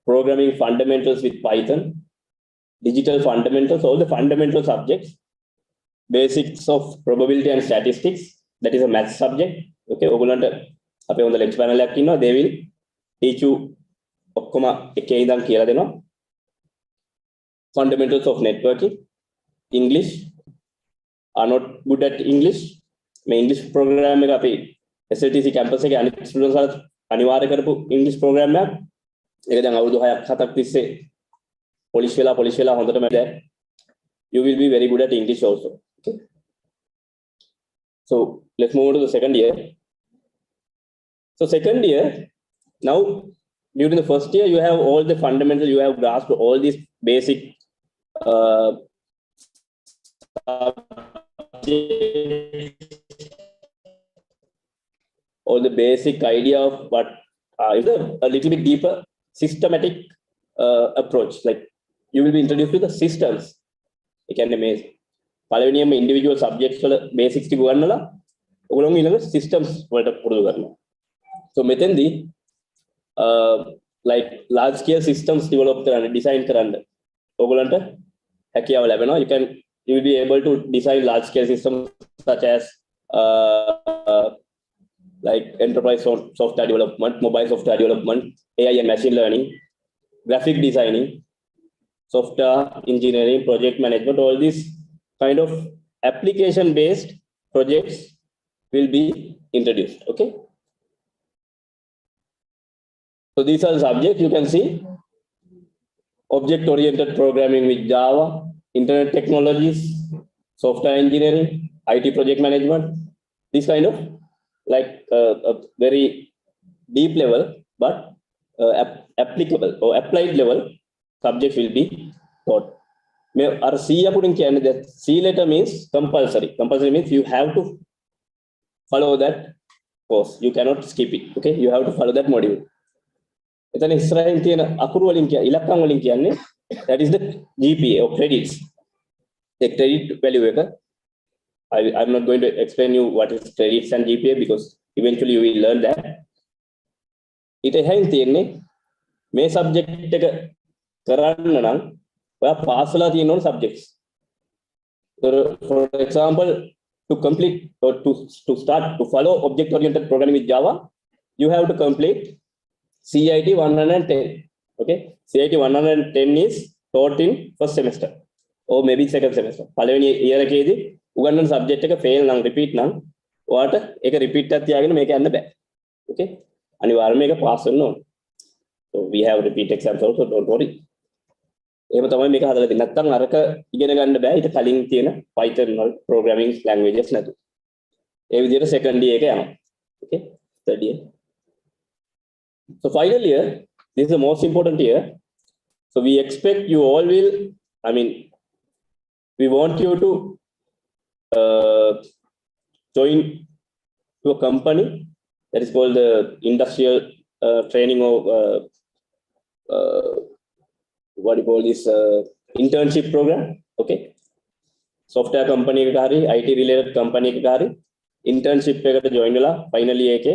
programming fundamentals with Python, digital fundamentals, all the fundamental subjects, basics of probability and statistics, that is a math subject. Okay, අපේ on the lecture panel එකක් ඉන්නවා, they will teach you ඔක්කොම එකේ ඉඳන් කියලා දෙනවා. Fundamentals of networking, English, are not good at English. මේ English program එක අපි SLTC campus එකේ අනිත් students වල අනිවාර්ය කරපු English program එකක්. ඒක දැන් අවුරුදු 6ක් 7ක් තිස්සේ polish වෙලා හොඳටම දැන් you will be very good at English also. Okay. So let's move on to the second year. So second year, now during the first year, you have all the fundamentals, you have grasped all these basic all the basic idea of what is a little bit deeper systematic approach. Like you will be introduced to the systems. You can imagine. පළවෙනියම individual subjects වල basics ටික ගන්නලා ඔයගොල්ලෝ ඊළඟ systems වලට පුරුදු කරනවා. So මෙතෙන්දී like large scale systems develop කරන්න design කරන්න ඔයගොල්ලන්ට හැකියාව ලැබෙනවා. You will be able to design large scale systems such as like enterprise software development, mobile software development, AI and machine learning, graphic designing, software engineering, project management, all these kind of application based projects will be introduced. Okay, so these are the subjects you can see: object oriented programming with Java, internet technologies, software engineering, IT project management. This kind of like a very deep level but applicable or applied level subjects will be taught. That C letter means compulsory. Compulsory means you have to follow that course. You cannot skip it. Okay, you have to follow that module. That is the GPA or credits. The credit value. I'm not going to explain you what is credits and GPA because eventually you will learn that. It is මේ subject එක කරන්න නම් ඔයා pass වෙලා තියෙන ඕන subjects. For example, to complete or to start to follow object oriented programming with Java, you have to complete CIT 110. Okay, CIT 110 is taught in first semester or maybe second semester. පළවෙනි year එකේදී උගන්වන subject එක fail නම් repeat නම් ඔයාට ඒක repeat එකක් තියාගෙන මේක යන්න බෑ. Okay, අනිවාර්යයෙන්ම මේක pass වෙන්න ඕන. So we have repeat exams also, don't worry. එහෙම තමයි මේක හදලා තියෙන්නේ. නැත්තම් අරක ඉගෙන ගන්න බෑ. ඊට කලින් තියෙන Python programming languages නැතු. ඒ විදිහට second year එක යනවා. Okay, third year. So final year, this is the most important year. So we expect you all will, we want you to join to a company that is called the industrial training of what do you call this internship program. Okay, software company එකක හරි IT related company එකක හරි internship එකට join වෙලා finally එකේ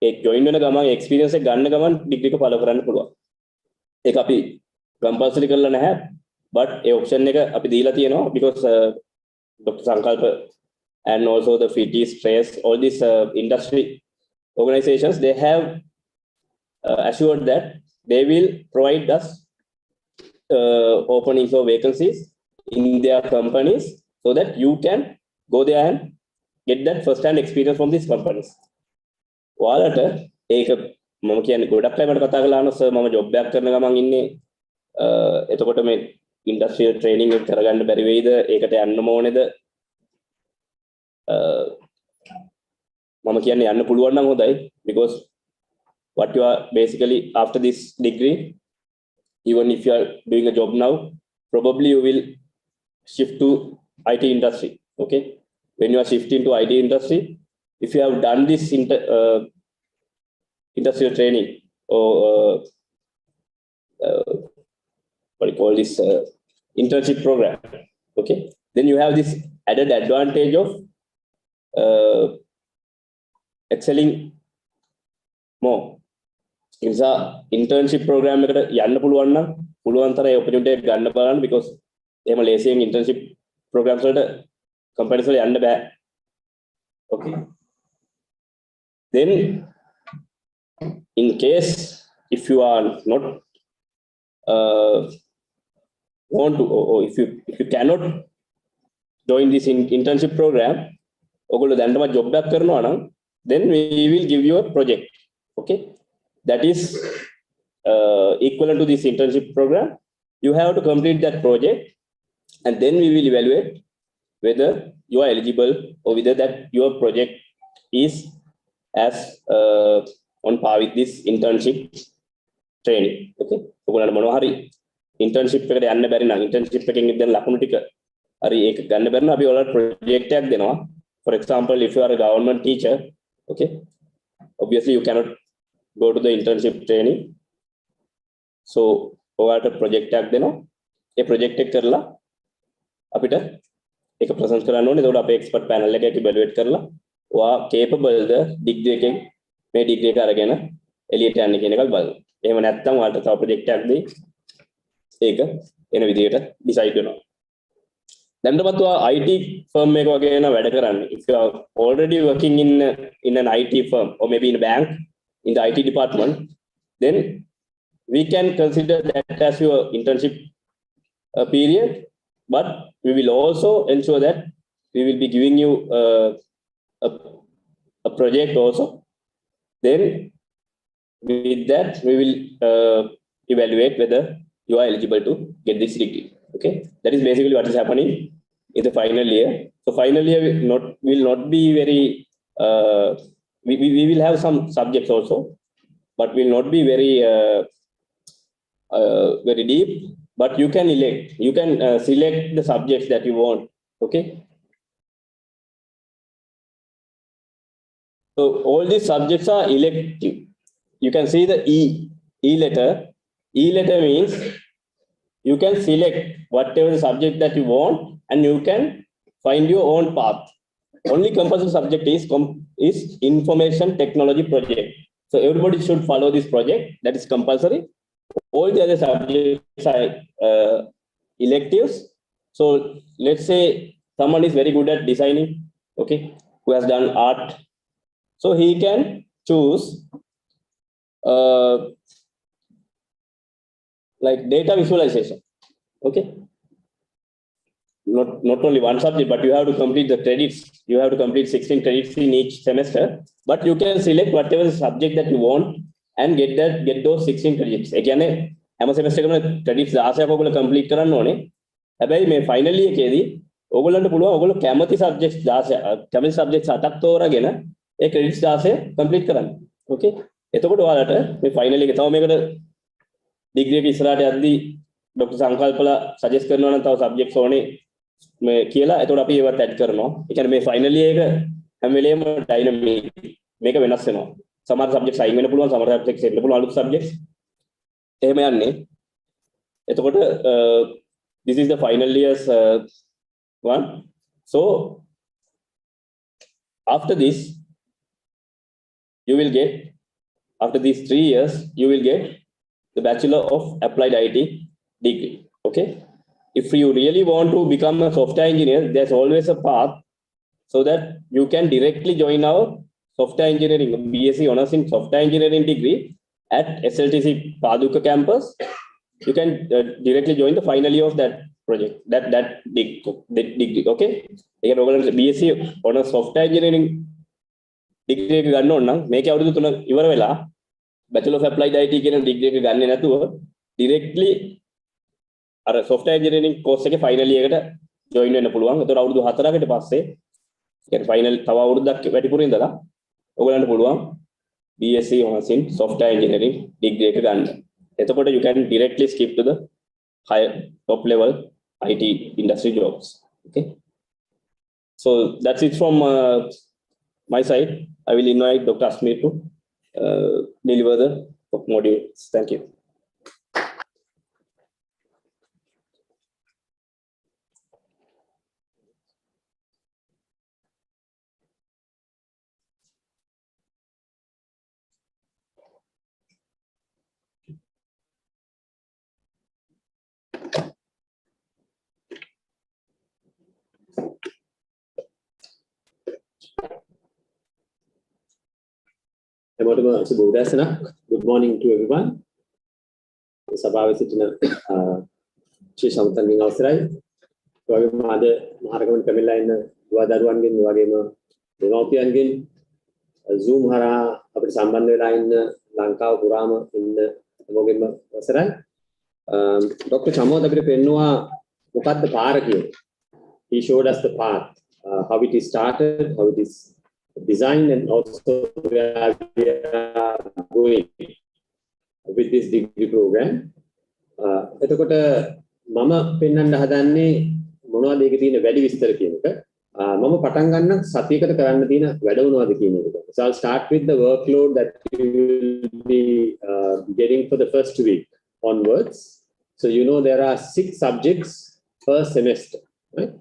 ඒ join වෙන ගමන් experience එක ගන්න ගමන් degree එක follow කරන්න පුළුවන්. ඒක අපි compulsory කරලා නැහැ, but ඒ option එක අපි දීලා තියෙනවා because Dr. Sankalpa and also the FITIS, TRACE, all these industry organizations, they have assured that they will provide us openings or vacancies in their companies so that you can go there and get that first-hand experience from these companies. ඔයාලට ඒක මම කියන්නේ ගොඩක් අය මට කතා කළා sir මම ජොබ් එකක් කරන ගමන් ඉන්නේ එතකොට මේ ඉන්ඩස්ට්‍රියල් ට්‍රේනින් එක කරගන්න බැරි වෙයිද ඒකට යන්නම ඕනේද මම කියන්නේ යන්න පුළුවන් නම් හොඳයි because what you are basically after this degree, even if you are doing a job now, probably you will shift to IT industry. Okay, when you are shifting to IT industry, if you have done this industrial training or what do you call this internship program, okay, then you have this added advantage of excelling more. It's a internship program එකට යන්න පුළුවන් නම් පුළුවන් තරම් ඒ opportunity එක ගන්න බලන්න because එහෙම ලේසියෙන් internship programs වලට companies වල යන්න බෑ. Okay, then in case if you are not want to or if you cannot join this internship program ඔයගොල්ලෝ දැන්නම job එකක් කරනවා නම් then we will give you a project. Okay, that is equivalent to this internship program. You have to complete that project and then we will evaluate whether you are eligible or whether that your project is as on par with this internship training. Okay, ඔයගොල්ලන්ට මොනවා හරි internship එකට යන්න බැරි නම් internship එකෙන් දැන් ලකුණු ටික හරි ඒක ගන්න බැරි නම් අපි ඔයාලට project එකක් දෙනවා. For example, if you are a government teacher, okay, obviously you cannot go to the internship training, so ඔයාලට project එකක් දෙනවා. ඒ project එක කරලා අපිට ඒක present කරන්න ඕනේ. එතකොට අපේ expert panel එක evaluate කරලා ඔයා capable ද degree එකෙන් මේ degree එක අරගෙන එළියට යන්න කියන එකයි බලනවා. එහෙම නැත්නම් ඔයාලට තව project එකක් දෙයි. ඒක එන විදිහට decide වෙනවා. දැන්ටමත් ඔයා IT firm එක වගේ වෙන වැඩ කරන්නේ. If you are already working in an IT firm or maybe in a bank in the IT department, then we can consider that as your internship period, but we will also ensure that we will be giving you a project also. Then with that we will evaluate whether you are eligible to get this degree. Okay, that is basically what is happening in the final year. So final year will not be very we will have some subjects also, but will not be very very deep, but you can select the subjects that you want. Okay, so all these subjects are elective. You can see the E letter. E letter means you can select whatever the subject that you want and you can find your own path. Only compulsory subject is information technology project. So everybody should follow this project. That is compulsory. All the other subjects are electives. So let's say someone is very good at designing, okay, who has done art. So he can choose like data visualization. Okay, not only one subject, but you have to complete the credits. You have to complete 16 credits in each semester, but you can select whatever subject that you want and get those 16 credits. ඒ කියන්නේ හැම semester එකකම credits 16ක් ඔයගොල්ලෝ complete කරන්න ඕනේ. හැබැයි මේ final year එකේදී ඔයගොල්ලන්ට පුළුවන් ඔයගොල්ලෝ කැමති subjects 16 කැමති subjects 8ක් තෝරාගෙන ඒ credits 16 complete කරන්න. Okay, එතකොට ඔයාලට මේ final එකේ තව මේකට degree එක ඉස්සරහට යද්දී Dr. සංකල්පලා suggest කරනවා නම් තව subjects ඕනේ මේ කියලා එතකොට අපි ඒවත් add කරනවා. ඒ කියන්නේ මේ final year එක හැම වෙලේම dynamic මේක වෙනස් වෙනවා. සමහර subjects අයින් වෙන්න පුළුවන්, සමහර subjects එන්න පුළුවන් අලුත් subjects. එහෙම යන්නේ. This is the final year's one. So after this, you will get, after these 3 years, you will get the Bachelor of Applied IT degree. Okay. If you really want to become a software engineer, there's always a path so that you can directly join our software engineering, BSc Honours in Software Engineering degree at SLTC Paduka campus. You can directly join the final year of that project, that degree. Okay. You can BSc Honours Software Engineering degree එක ගන්න ඕන නම් මේකේ අවුරුදු 3 ඉවර වෙලා Bachelor of Applied IT කියන degree එක ගන්නේ නැතුව directly අර software engineering course එකේ final year එකට join වෙන්න පුළුවන්. ඒතකොට අවුරුදු 4කට පස්සේ يعني final තව අවුරුද්දක් වැඩිපුර ඉඳලා ඔයගලන්ට පුළුවන් BSc Honours in Software Engineering degree එක ගන්න. එතකොට you can directly skip to the higher top level IT industry jobs. Okay. So that's it from my side. I will invite Dr. Asmir to deliver the modules. Thank you. Good morning to everyone. සභාවේ සිටින ශ්‍රී සම්තන්ගෙන් අවසරයි. ඒ වගේම අද මහරගමට පැමිණලා ඉන්න දුවා දරුවන්ගෙන් ඒ වගේම දෙමව්පියන්ගෙන් Zoom හරහා අපිට සම්බන්ධ වෙලා ඉන්න ලංකාව පුරාම ඉන්න හැමෝගෙම අවසරයි. Dr. Chamoth අපිට පෙන්නවා මොකක්ද පාර කියන්නේ. He showed us the path, how it is started, how it is designed, and also where we are going with this degree program. එතකොට මම පෙන්වන්න හදන්නේ මොනවද ඒකේ තියෙන වැඩි විස්තර කියන එක. මම පටන් ගන්න සතියකට කරන්න තියෙන වැඩ මොනවද කියන එක. So I'll start with the workload that you will be getting for the first week onwards. So you know there are 6 subjects per semester, right?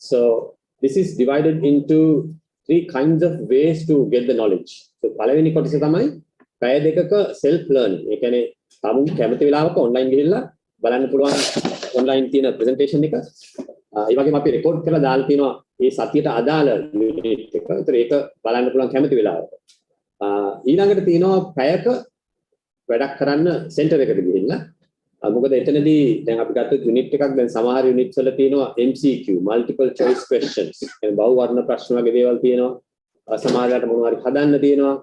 So this is divided into 3 kinds of ways to get the knowledge. So පළවෙනි කොටස තමයි පැය දෙකක self learning. ඒ කියන්නේ තමුන් කැමති වෙලාවක online ගිහිල්ලා බලන්න පුළුවන් online තියෙන presentation එක. ඒ වගේම අපි record කරලා දාලා තියෙනවා මේ සතියට අදාළ unit එක. ඒතර ඒක බලන්න පුළුවන් කැමති වෙලාවක. ඊළඟට තියෙනවා පැයක වැඩක් කරන්න center එකට ගිහිල්ලා. මොකද එතනදී දැන් අපි ගත්තොත් unit එකක් දැන් සමහර units වල තියෙනවා MCQ multiple choice questions. يعني බහුව වර්ණ ප්‍රශ්න වගේ දේවල් තියෙනවා. සමහරකට මොනවා හරි හදන්න තියෙනවා.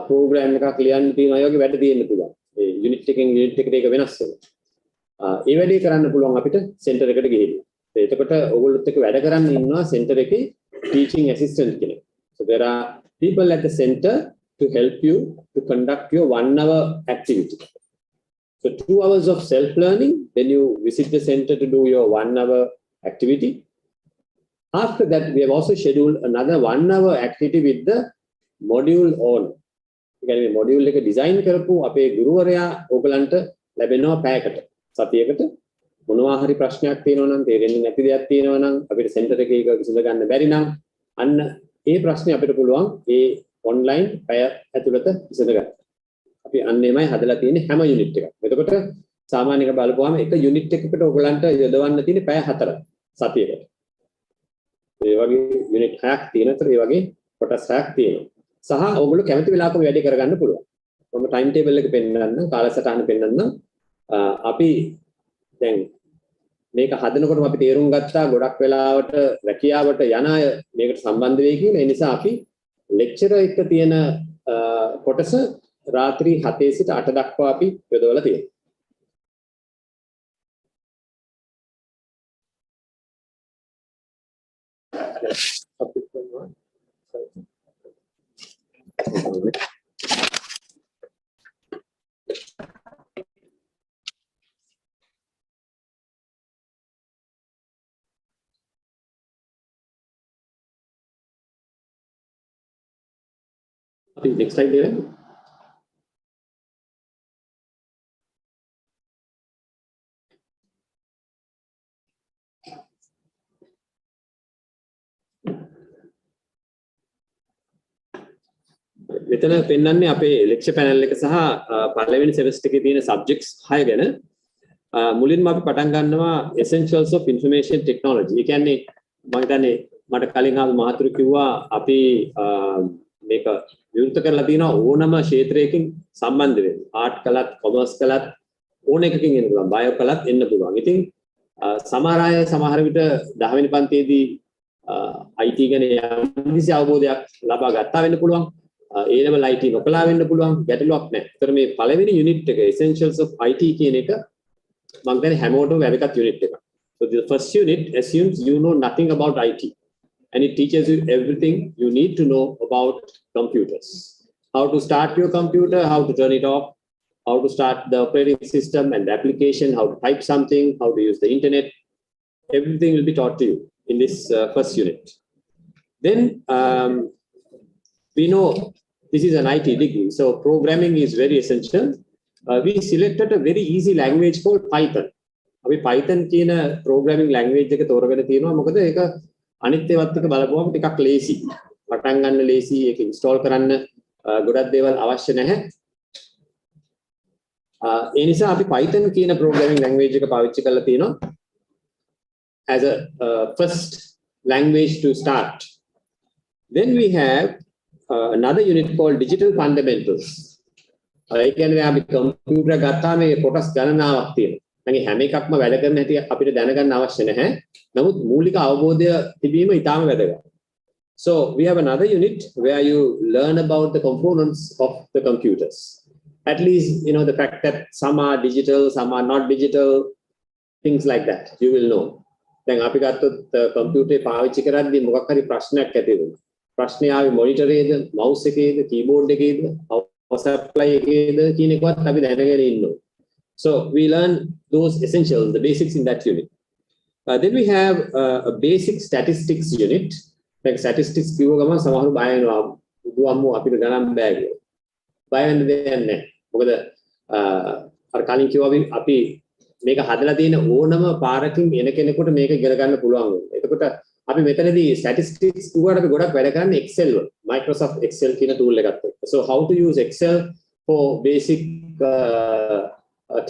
program එකක් ලියන්න තියෙනවා. ඒ වගේ වැඩ තියෙන්න පුළුවන්. ඒ unit එකෙන් unit එකට ඒක වෙනස් වෙනවා. ඒ වැඩේ කරන්න පුළුවන් අපිට center එකට ගිහිල්ලා. එතකොට ඔයගොල්ලොත් එක්ක වැඩ කරන්න ඉන්නවා center එකේ teaching assistant කෙනෙක්. So there are people at the center to help you to conduct your 1 hour activity. So 2 hours of self-learning, then you visit the center to do your 1 hour activity. After that, we have also scheduled another 1 hour activity with the module on. කියන්නේ module එක design කරපු අපේ ගුරුවරයා ඕගලන්ට ලැබෙනවා පැයකට සතියකට මොනවා හරි ප්‍රශ්නයක් තියෙනවා නම් තේරෙන්නේ නැති දෙයක් තියෙනවා නම් අපිට center එකේ ඒක විසඳ ගන්න බැරි නම් අන්න ඒ ප්‍රශ්නේ අපිට පුළුවන් ඒ online පැය ඇතුළත විසඳ ගන්න. අපි අන්නේමයි හදලා තියෙන්නේ හැම යුනිට් එකක්. එතකොට සාමාන්‍යයෙන් බලපුවාම එක යුනිට් එකකට ඔයගලන්ට යොදවන්න තියෙන්නේ පැය 4 සතියකට. ඒ වගේ යුනිට් 6ක් තියෙන අතර ඒ වගේ කොටස් 6ක් තියෙනවා. සහ ඔයගොල්ලෝ කැමති වෙලාවකම වැඩි කරගන්න පුළුවන්. මම ටයිම් ටේබල් එක පෙන්නන්නම්, කාලසටහන පෙන්නන්නම්. අපි දැන් මේක හදනකොටම අපි තේරුම් ගත්තා ගොඩක් වෙලාවට රැකියාවට යන අය මේකට සම්බන්ධ වෙයි කියලා. ඒ නිසා අපි ලෙක්චර් එක තියෙන කොටස රාත්‍රී 7 සිට 8 දක්වා අපි යොදවලා තියෙනවා. Next slide there. මෙතන පෙන්වන්නේ අපේ ලෙක්චර් පැනල් එක සහ පළවෙනි සෙමස්ටර් එකේ තියෙන සබ්ජෙක්ට්ස් 6 ගැන. මුලින්ම අපි පටන් ගන්නවා essentials of information technology. ඒ කියන්නේ මම හිතන්නේ මට කලින් ආව මහතුරු කිව්වා අපි මේක විවෘත කරලා තියෙනවා ඕනම ක්ෂේත්‍රයකින් සම්බන්ධ වෙන්න. ආර්ට් කළත්, කොමර්ස් කළත් ඕන එකකින් එන්න පුළුවන්. බයෝ කළත් එන්න පුළුවන්. ඉතින් සමහර අය සමහර විට 10 වෙනි පන්තියේදී IT ගැන යම්කිසි අවබෝධයක් ලබා ගත්තා වෙන්න පුළුවන්. A level IT නොකලා වෙන්න පුළුවන්. ගැටලුවක් නැහැ. ඒතර මේ පළවෙනි යුනිට් එක essentials of IT කියන එක මම කියන්නේ හැමෝටම වැදගත් යුනිට් එකක්. So the first unit assumes you know nothing about IT and it teaches you everything you need to know about computers. How to start your computer, how to turn it off, how to start the operating system and the application, how to type something, how to use the internet. Everything will be taught to you in this first unit. Then we know this is an IT degree, so programming is very essential. We selected a very easy language called Python. අපි Python කියන programming language එක තෝරගෙන තියෙනවා මොකද ඒක අනිත් ඒවාත් එක්ක බලපුවම ටිකක් ලේසි. පටන් ගන්න ලේසි, ඒක install කරන්න ගොඩක් දේවල් අවශ්‍ය නැහැ. ඒ නිසා අපි Python කියන programming language එක පාවිච්චි කරලා තියෙනවා as a first language to start. Then we have another unit called digital fundamentals. ඒ කියන්නේ අපි කම්පියුටර් ගත්තාම මේ කොටස් ගණනාවක් තියෙනවා. නැගේ හැම එකක්ම වැඩ කරන හැටි අපිට දැනගන්න අවශ්‍ය නැහැ. නමුත් මූලික අවබෝධය තිබීම ඉතාම වැදගත්. So we have another unit where you learn about the components of the computers. At least you know the fact that some are digital, some are not digital, things like that. You will know. දැන් අපි ගත්තොත් කම්පියුටරේ පාවිච්චි කරද්දී මොකක් හරි ප්‍රශ්නයක් ඇති වෙනවා. ප්‍රශ්නේ ආවේ මොනිටරේද, මවුස් එකේද, කීබෝඩ් එකේද, power supply එකේද කියන එකවත් අපි දැනගෙන ඉන්නවා. So we learn those essentials, the basics in that unit. Then we have a basic statistics unit. Like statistics කිව්ව ගමන් සමහරව බය වෙනවා. බුදුම්මෝ අපිට ගණන් බෑ කියලා. බය වෙන්න දෙයක් නැහැ. මොකද අර කලින් කිව්වා අපි මේක හදලා තියෙන ඕනම පාරකින් එන කෙනෙකුට මේක ඉගෙන ගන්න පුළුවන් වෙනවා. එතකොට අපි මෙතනදී statistics කිව්වට අපි ගොඩක් වැඩ කරන්නේ Excel වල. Microsoft Excel කියන tool එකත් එක්ක. So how to use Excel for basic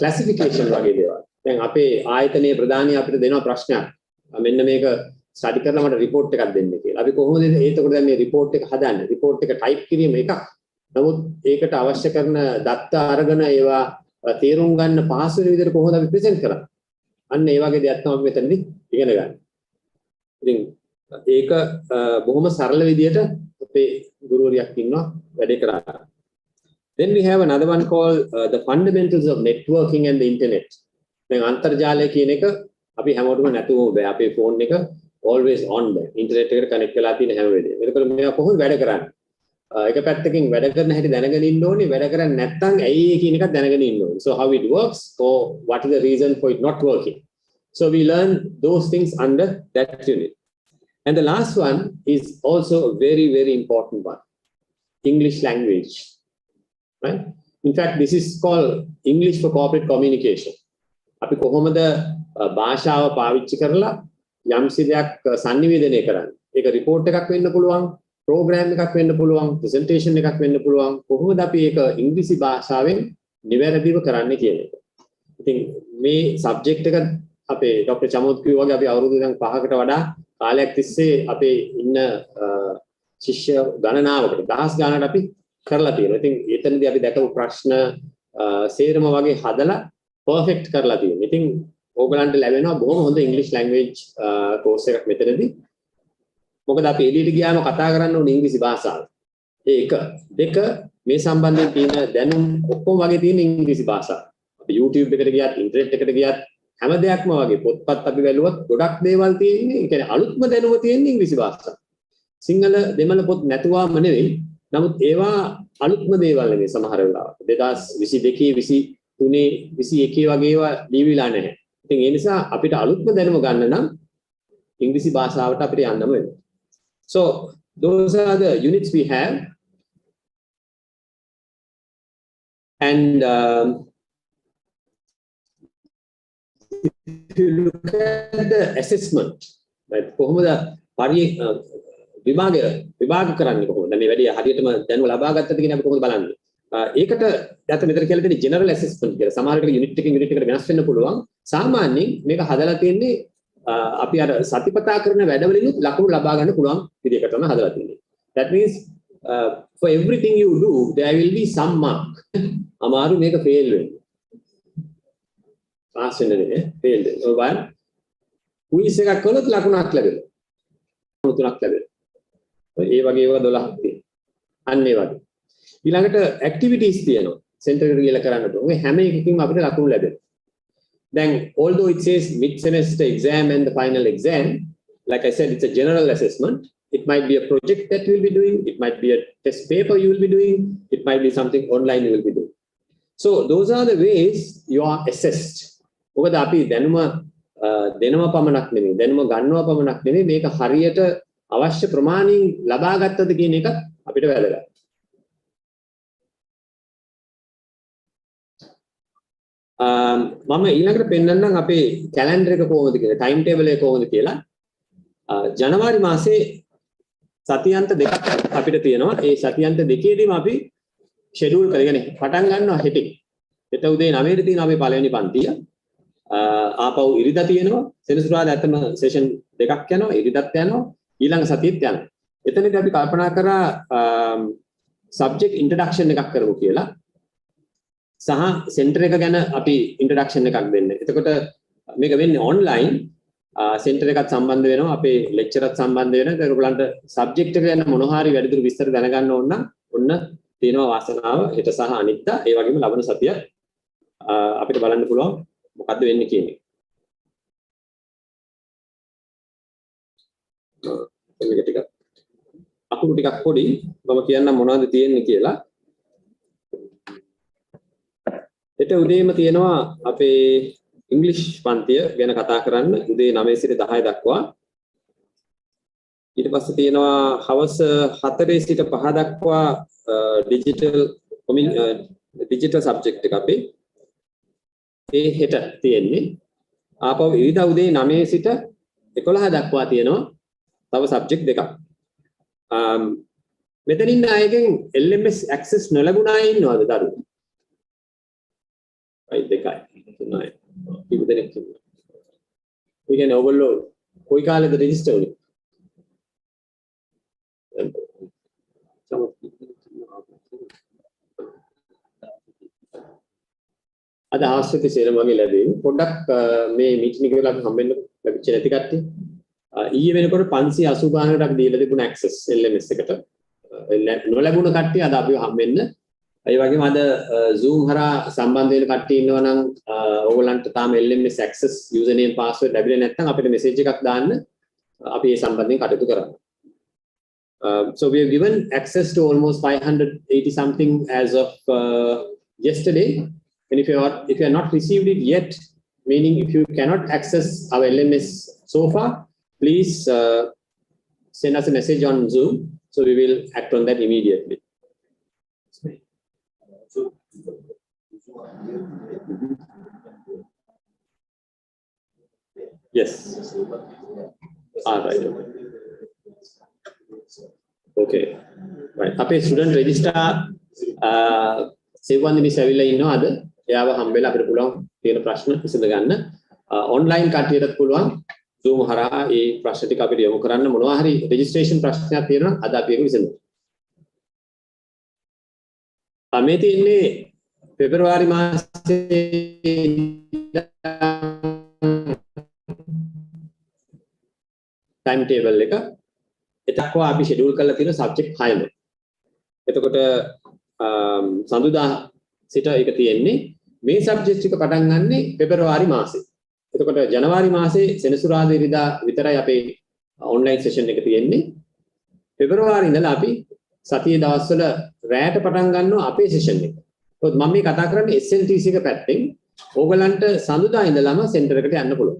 classification වගේ දේවල්. දැන් අපේ ආයතනයේ ප්‍රධානී අපිට දෙනවා ප්‍රශ්නයක්. මෙන්න මේක ස්ටඩි කරලා මට report එකක් දෙන්න කියලා. අපි කොහොමද එතකොට දැන් මේ report එක හදන්නේ? report එක type කිරීම එකක්. නමුත් ඒකට අවශ්‍ය කරන දත්ත අරගෙන ඒවා තේරුම් ගන්න පහසු වෙන විදිහට කොහොමද අපි present කරන්නේ? අන්න ඒ වගේ දෙයක් තමයි මෙතනදී ඉගෙන ගන්න. ඉතින් ඒක බොහොම සරල විදිහට අපේ ගුරුවරියක් ඉන්නවා වැඩේ කරා. Then we have another one called the fundamentals of networking and the internet. දැන් අන්තර්ජාලය කියන එක අපි හැමෝටම නැතුවම බෑ. අපේ ෆෝන් එක always on බෑ. ඉන්ටර්නෙට් එකට කනෙක්ට් වෙලා තියෙන හැම වෙලේම. ඒකවල මේවා කොහොමද වැඩ කරන්නේ? එක පැත්තකින් වැඩ කරන හැටි දැනගෙන ඉන්න ඕනේ. වැඩ කරන්නේ නැත්නම් ඇයි ඒ කියන එකත් දැනගෙන ඉන්න ඕනේ. So how it works or what is the reason for it not working. So we learn those things under that unit. And the last one is also a very, very important one. English language. Right? In fact, this is called English for corporate communication. අපි කොහොමද භාෂාව පාවිච්චි කරලා යම්සි දෙයක් sannivedanaya කරන්නේ. ඒක report එකක් වෙන්න පුළුවන්, program එකක් වෙන්න පුළුවන්, presentation එකක් වෙන්න පුළුවන්. කොහොමද අපි ඒක ඉංග්‍රීසි භාෂාවෙන් නිවැරදිව කරන්නේ කියන එක. ඉතින් මේ subject එක අපේ ડોક્ટર චමෝත් කිව්වා වගේ අපි අවුරුදු දැන් 5කට වඩා කාලයක් තිස්සේ අපේ ඉන්න ශිෂ්‍ය ගණනාවකට දහස් ගණනකට අපි කරලා තියෙනවා. ඉතින් එතනදී අපි දැකපු ප්‍රශ්න සේරම වගේ හදලා perfect කරලා තියෙනවා. ඉතින් ඕගලන්ට ලැබෙනවා බොහොම හොඳ English language course එකක් මෙතනදී. මොකද අපි එළියට ගියාම කතා කරන්න ඕනේ ඉංග්‍රීසි භාෂාව. ඒක දෙක මේ සම්බන්ධයෙන් තියෙන දැනුම් ඔක්කොම වගේ තියෙන ඉංග්‍රීසි භාෂාව. අපි YouTube එකට ගියත් ඉන්ටර්නෙට් එකට ගියත් හැම දෙයක්ම වගේ පොත්පත් අපි බැලුවත් ගොඩක් දේවල් තියෙන්නේ. ඒ කියන්නේ අලුත්ම දැනුම තියෙන්නේ ඉංග්‍රීසි භාෂාව. සිංහල දෙමළ පොත් නැතුවම නෙවෙයි. නමුත් ඒවා අලුත්ම දේවල් නෙවෙයි සමහර වෙලාවට. 2022 23 21 වගේ ඒවා දීවිලා නැහැ. ඉතින් ඒ නිසා අපිට අලුත්ම දැනුම ගන්න නම් ඉංග්‍රීසි භාෂාවට අපිට යන්නම වෙනවා. So those are the units we have. And if you look at the assessment, right? කොහොමද විභාග කරන්නේ කොහොමද? මේ වැඩි හරියටම දැනුම ලබා ගත්තද කියන අපි කොහොමද බලන්නේ? ඒකට දැන් මෙතන කියලා තියෙන්නේ ජෙනරල් ඇසෙස්මන්ට් කියලා. සමහර විට යුනිට් එකකින් යුනිට් එකට වෙනස් වෙන්න පුළුවන්. සාමාන්‍යයෙන් මේක හදලා තියෙන්නේ අපි අර සතිපතා කරන වැඩවලිනුත් ලකුණු ලබා ගන්න පුළුවන් විදිහකට තමයි හදලා තියෙන්නේ. That means for everything you do there will be some mark. අමාරු මේක fail වෙන්නේ. පාස් වෙන්නේ නේ fail වෙන්නේ. ඔය බලන්න. quiz එකක් කළොත් ලකුණක් ලැබෙනවා. 3ක් ලැබෙනවා. ඒ වගේ ඒවා 12ක් තියෙනවා. අන්න ඒ වගේ. ඊළඟට activities තියෙනවා. center එකට ගිහලා කරන්න ඕනේ. ඔය හැම එකකින්ම අපිට ලකුණු ලැබෙනවා. Then although it says mid semester exam and the final exam, like I said, it's a general assessment. It might be a project that you will be doing, it might be a test paper you will be doing, it might be something online you will be doing. So those are the ways you are assessed. මොකද අපි දැනුම දෙනව පමණක් නෙමෙයි, දැනුම ගන්නව පමණක් නෙමෙයි, මේක හරියට අවශ්‍ය ප්‍රමාණයෙන් ලබා ගත්තද කියන එක අපිට වැදගත්. මම ඊළඟට පෙන්නන්නම් අපේ කැලෙන්ඩර් එක කොහොමද කියලා, ටයිම් ටේබල් එක කොහොමද කියලා. ජනවාරි මාසේ සතියන්ත දෙකක් අපිට තියෙනවා. ඒ සතියන්ත දෙකේදීම අපි ෂෙඩියුල් කරගෙන පටන් ගන්නවා හෙටින්. හෙට උදේ 9ට තියෙනවා අපේ පළවෙනි පන්තිය. ආපහු ඉරිදා තියෙනවා. සෙනසුරාදා ඇත්තම සෙෂන් දෙකක් යනවා. ඉරිදාත් යනවා. ඊළඟ සතියෙත් යනවා. එතනදී අපි කල්පනා කරා සබ්ජෙක්ට් ඉන්ට්‍රොඩක්ෂන් එකක් කරමු කියලා. සහ සෙන්ටර් එක ගැන අපි ඉන්ට්‍රොඩක්ෂන් එකක් දෙන්න. එතකොට මේක වෙන්නේ ඔන්ලයින්. සෙන්ටර් එකත් සම්බන්ධ වෙනවා, අපේ ලෙක්චරත් සම්බන්ධ වෙනවා. ඒක ඔයගොල්ලන්ට සබ්ජෙක්ට් එක ගැන මොන හරි වැඩිදුර විස්තර දැනගන්න ඕන නම් ඔන්න තියෙනවා වාසනාව හෙට සහ අනිද්දා. ඒ වගේම ලබන සතිය අපිට බලන්න පුළුවන් මොකද්ද වෙන්නේ කියන එක. මේක ටිකක් අකුරු ටිකක් පොඩි. මම කියන්නම් මොනවද තියෙන්නේ කියලා. හෙට උදේම තියෙනවා අපේ ඉංග්‍රීසි පන්තිය ගැන කතා කරන්න උදේ 9 සිට 10 දක්වා. ඊට පස්සේ තියෙනවා හවස 4 සිට 5 දක්වා ඩිජිටල් සබ්ජෙක්ට් එක අපේ. ඒ හෙට තියෙන්නේ. ආපහු ඉරිදා උදේ 9 සිට 11 දක්වා තියෙනවා තව සබ්ජෙක්ට් දෙකක්. මෙතන ඉන්න අයගෙන් LMS access නොලැබුණ අය ඉන්නවද දරුවෝ? අය දෙකයි. තුනයි. කිව්ව දෙනෙක් ඉන්නවා. ඒ කියන්නේ ඔයගොල්ලෝ කොයි කාලෙද රෙජිස්ටර් වුනේ? අද ආශ්‍රිත සේරමගේ ලැබෙන්නේ පොඩ්ඩක් මේ මීටින් එක වෙලා හම්බෙන්න ලැබිච්ච නැති කට්ටිය. ඊයේ වෙනකොට 580 ගානකට දීලා තිබුණ ඇක්සස් LMS එකට. නොලැබුණ කට්ටිය අද අපි හම්බෙන්න. ඒ වගේම අද Zoom හරහා සම්බන්ධ වෙන කට්ටිය ඉන්නවා නම් ඕගොල්ලන්ට තාම LMS access username password ලැබිලා නැත්නම් අපිට message එකක් දාන්න. අපි ඒ සම්බන්ධයෙන් කටයුතු කරමු. So we have given access to almost 580 something as of yesterday. And if you are not received it yet, meaning if you cannot access our LMS so far, please send us a message on Zoom. So we will act on that immediately. Yes. Right. Okay. Right. අපේ student register සෙව්වන් දිනි සැවිලා ඉන්නවා අද. එයාව හම්බෙලා අපිට පුළුවන් තියෙන ප්‍රශ්න විසඳ ගන්න. ඔන්ලයින් කට්ටියටත් පුළුවන් Zoom හරහා ඒ ප්‍රශ්න ටික අපිට යොමු කරන්න. මොනවා හරි රෙජිස්ට්‍රේෂන් ප්‍රශ්නයක් තියෙනවා අද අපි ඒක විසඳමු. මේ තියෙන්නේ පෙබරවාරි මාසයේ ටයිම් ටේබල් එක. එතක්වා අපි ෂෙඩියුල් කරලා තියෙන සබ්ජෙක්ට් 6ම. එතකොට සඳුදා සිට ඒක තියෙන්නේ මේ සබ්ජෙක්ට් එක පටන් ගන්නෙ පෙබරවාරි මාසේ. එතකොට ජනවාරි මාසේ සෙනසුරාදා ඉරිදා විතරයි අපේ ඔන්ලයින් සෙෂන් එක තියෙන්නේ. පෙබරවාරි ඉඳලා අපි සතියේ දවස්වල රැයට පටන් ගන්නවා අපේ සෙෂන් එක. මොකද මම මේ කතා කරන්නේ SLTC එක පැත්තෙන්. ඕගලන්ට සඳුදා ඉඳලාම සෙන්ටර් එකට යන්න පුළුවන්.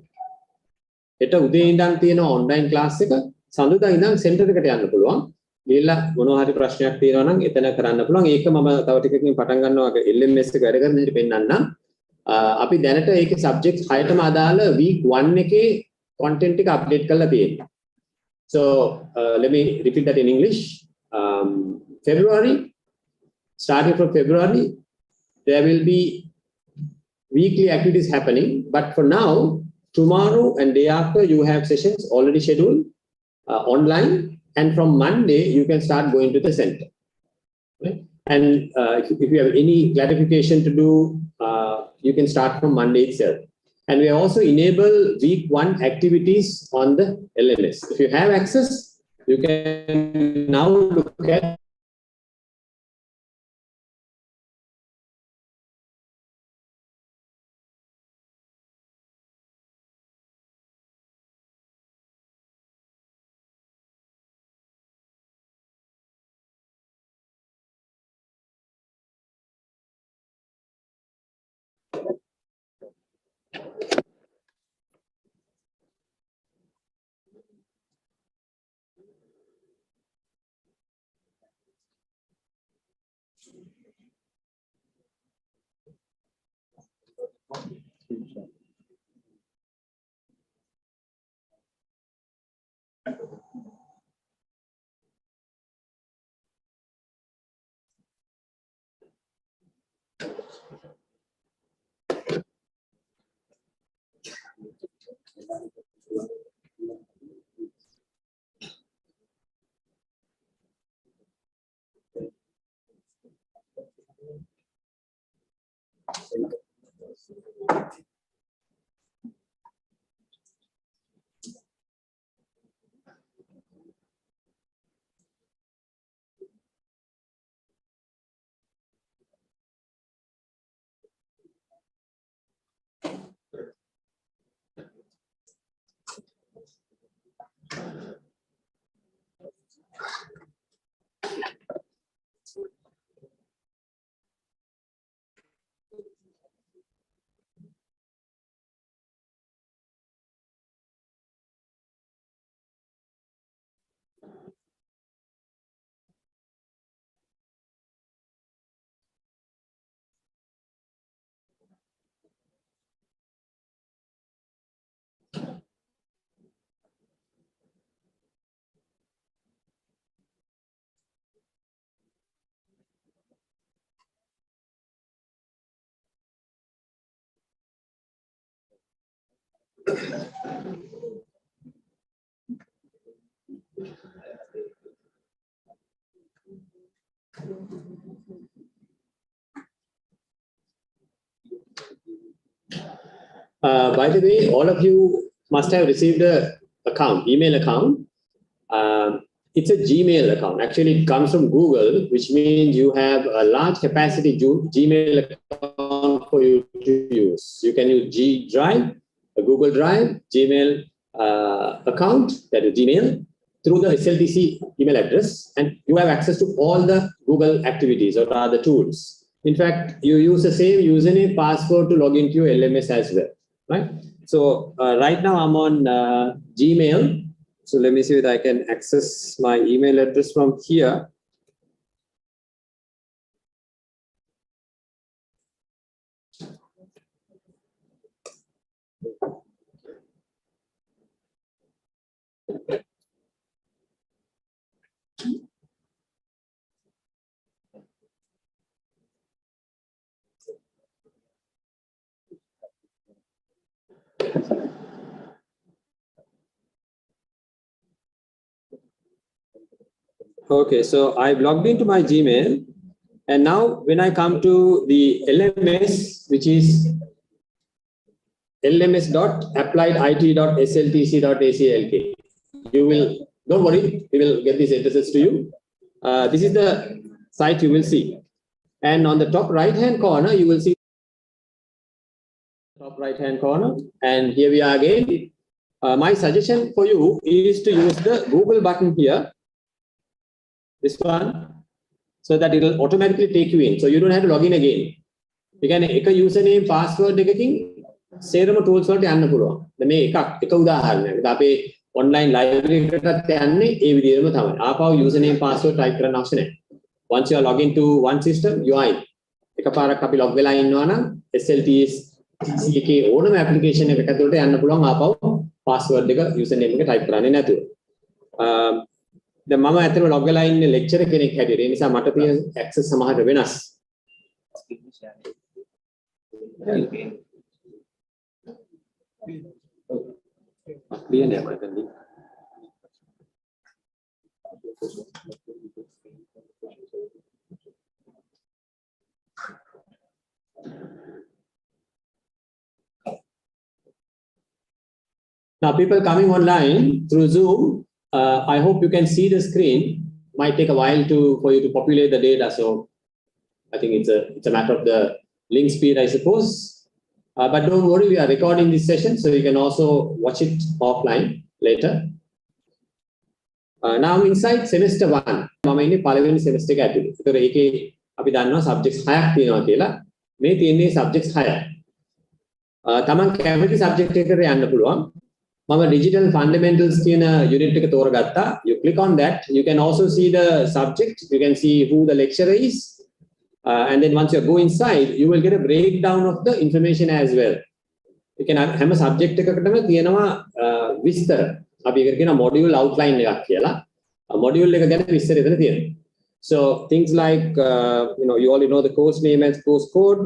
හෙට උදේ ඉඳන් තියෙන ඔන්ලයින් ක්ලාස් එක සඳුදා ඉඳන් සෙන්ටර් එකට යන්න පුළුවන්. ගිහලා මොනවා හරි ප්‍රශ්නයක් තියෙනවා නම් එතන කරන්න පුළුවන්. ඒක මම තව ටිකකින් පටන් ගන්නවා LMS එක වැඩ කරන විදිහට පෙන්නන්නම්. අපි දැනට ඒකේ සබ්ජෙක්ට් 6ටම අදාළ week 1 එකේ content එක අප්ඩේට් කරලා තියෙනවා. So let me repeat that in English. February, starting from February, there will be weekly activities happening. But for now, tomorrow and day after, you have sessions already scheduled online. And from Monday, you can start going to the center. Right? And if you have any clarification to do, you can start from Monday itself. And we also enable week 1 activities on the LMS. If you have access, you can now look at by the way, all of you must have received a email account. It's a Gmail account. Actually, it comes from Google, which means you have a large capacity Gmail account for you to use. You can use G Drive, a Google Drive, Gmail account, that is Gmail, through the SLTC email address, and you have access to all the Google activities or other tools. In fact, you use the same username, password to log into your LMS as well, right? So right now I'm on Gmail. So let me see if I can access my email address from here. Okay, so I've logged into my Gmail, and now when I come to the LMS, which is lms.appliedit.sltc.aclk, you will, don't worry, we will get these addresses to you. This is the site you will see. And on the top right-hand corner, you will see top right-hand corner. And here we are again. My suggestion for you is to use the Google button here. This one, so that it will automatically take you in. So you don't have to log in again. You can make a username, password, සේරම tools වලට යන්න පුළුවන්. දැන් මේ එක උදාහරණයක්. අපි online library එකකට යන්නේ ඒ විදිහටම තමයි. ආපහු username password type කරන්න අවශ්‍ය නැහැ. Once you are log into one system, you are in. එකපාරක් අපි log වෙලා ඉන්නවා නම් SLTS එකේ ඕනම application එකකට යන්න පුළුවන් ආපහු password එක username එක type කරන්නේ නැතුව. දැන් මම ඇත්තටම log වෙලා ඉන්නේ lecture කෙනෙක් හැටියට. ඒ නිසා මට තියෙන access සමහරට වෙනස්. Now, people coming online through Zoom, I hope you can see the screen. Might take a while for you to populate the data, so I think it's a matter of the link speed, I suppose. But don't worry, we are recording this session, so you can also watch it offline later. Now inside semester 1, මම ඉන්නේ පළවෙනි semester එක ඇතුලේ. ඒතර ඒකේ අපි දන්නවා subjects 6ක් තියෙනවා කියලා. මේ තියෙන්නේ subjects 6ක්. තමන් කැමති subject එකකට යන්න පුළුවන්. මම digital fundamentals කියන unit එක තෝරගත්තා. You click on that, you can also see the subject, you can see who the lecturer is. And then once you go inside, you will get a breakdown of the information as well. You can have a subject එකකටම තියෙනවා විස්තර. අපි ඒකට කියනවා module outline එකක් කියලා. Module එක ගැන විස්තර එතන තියෙනවා. So things like you already know the course name as course code,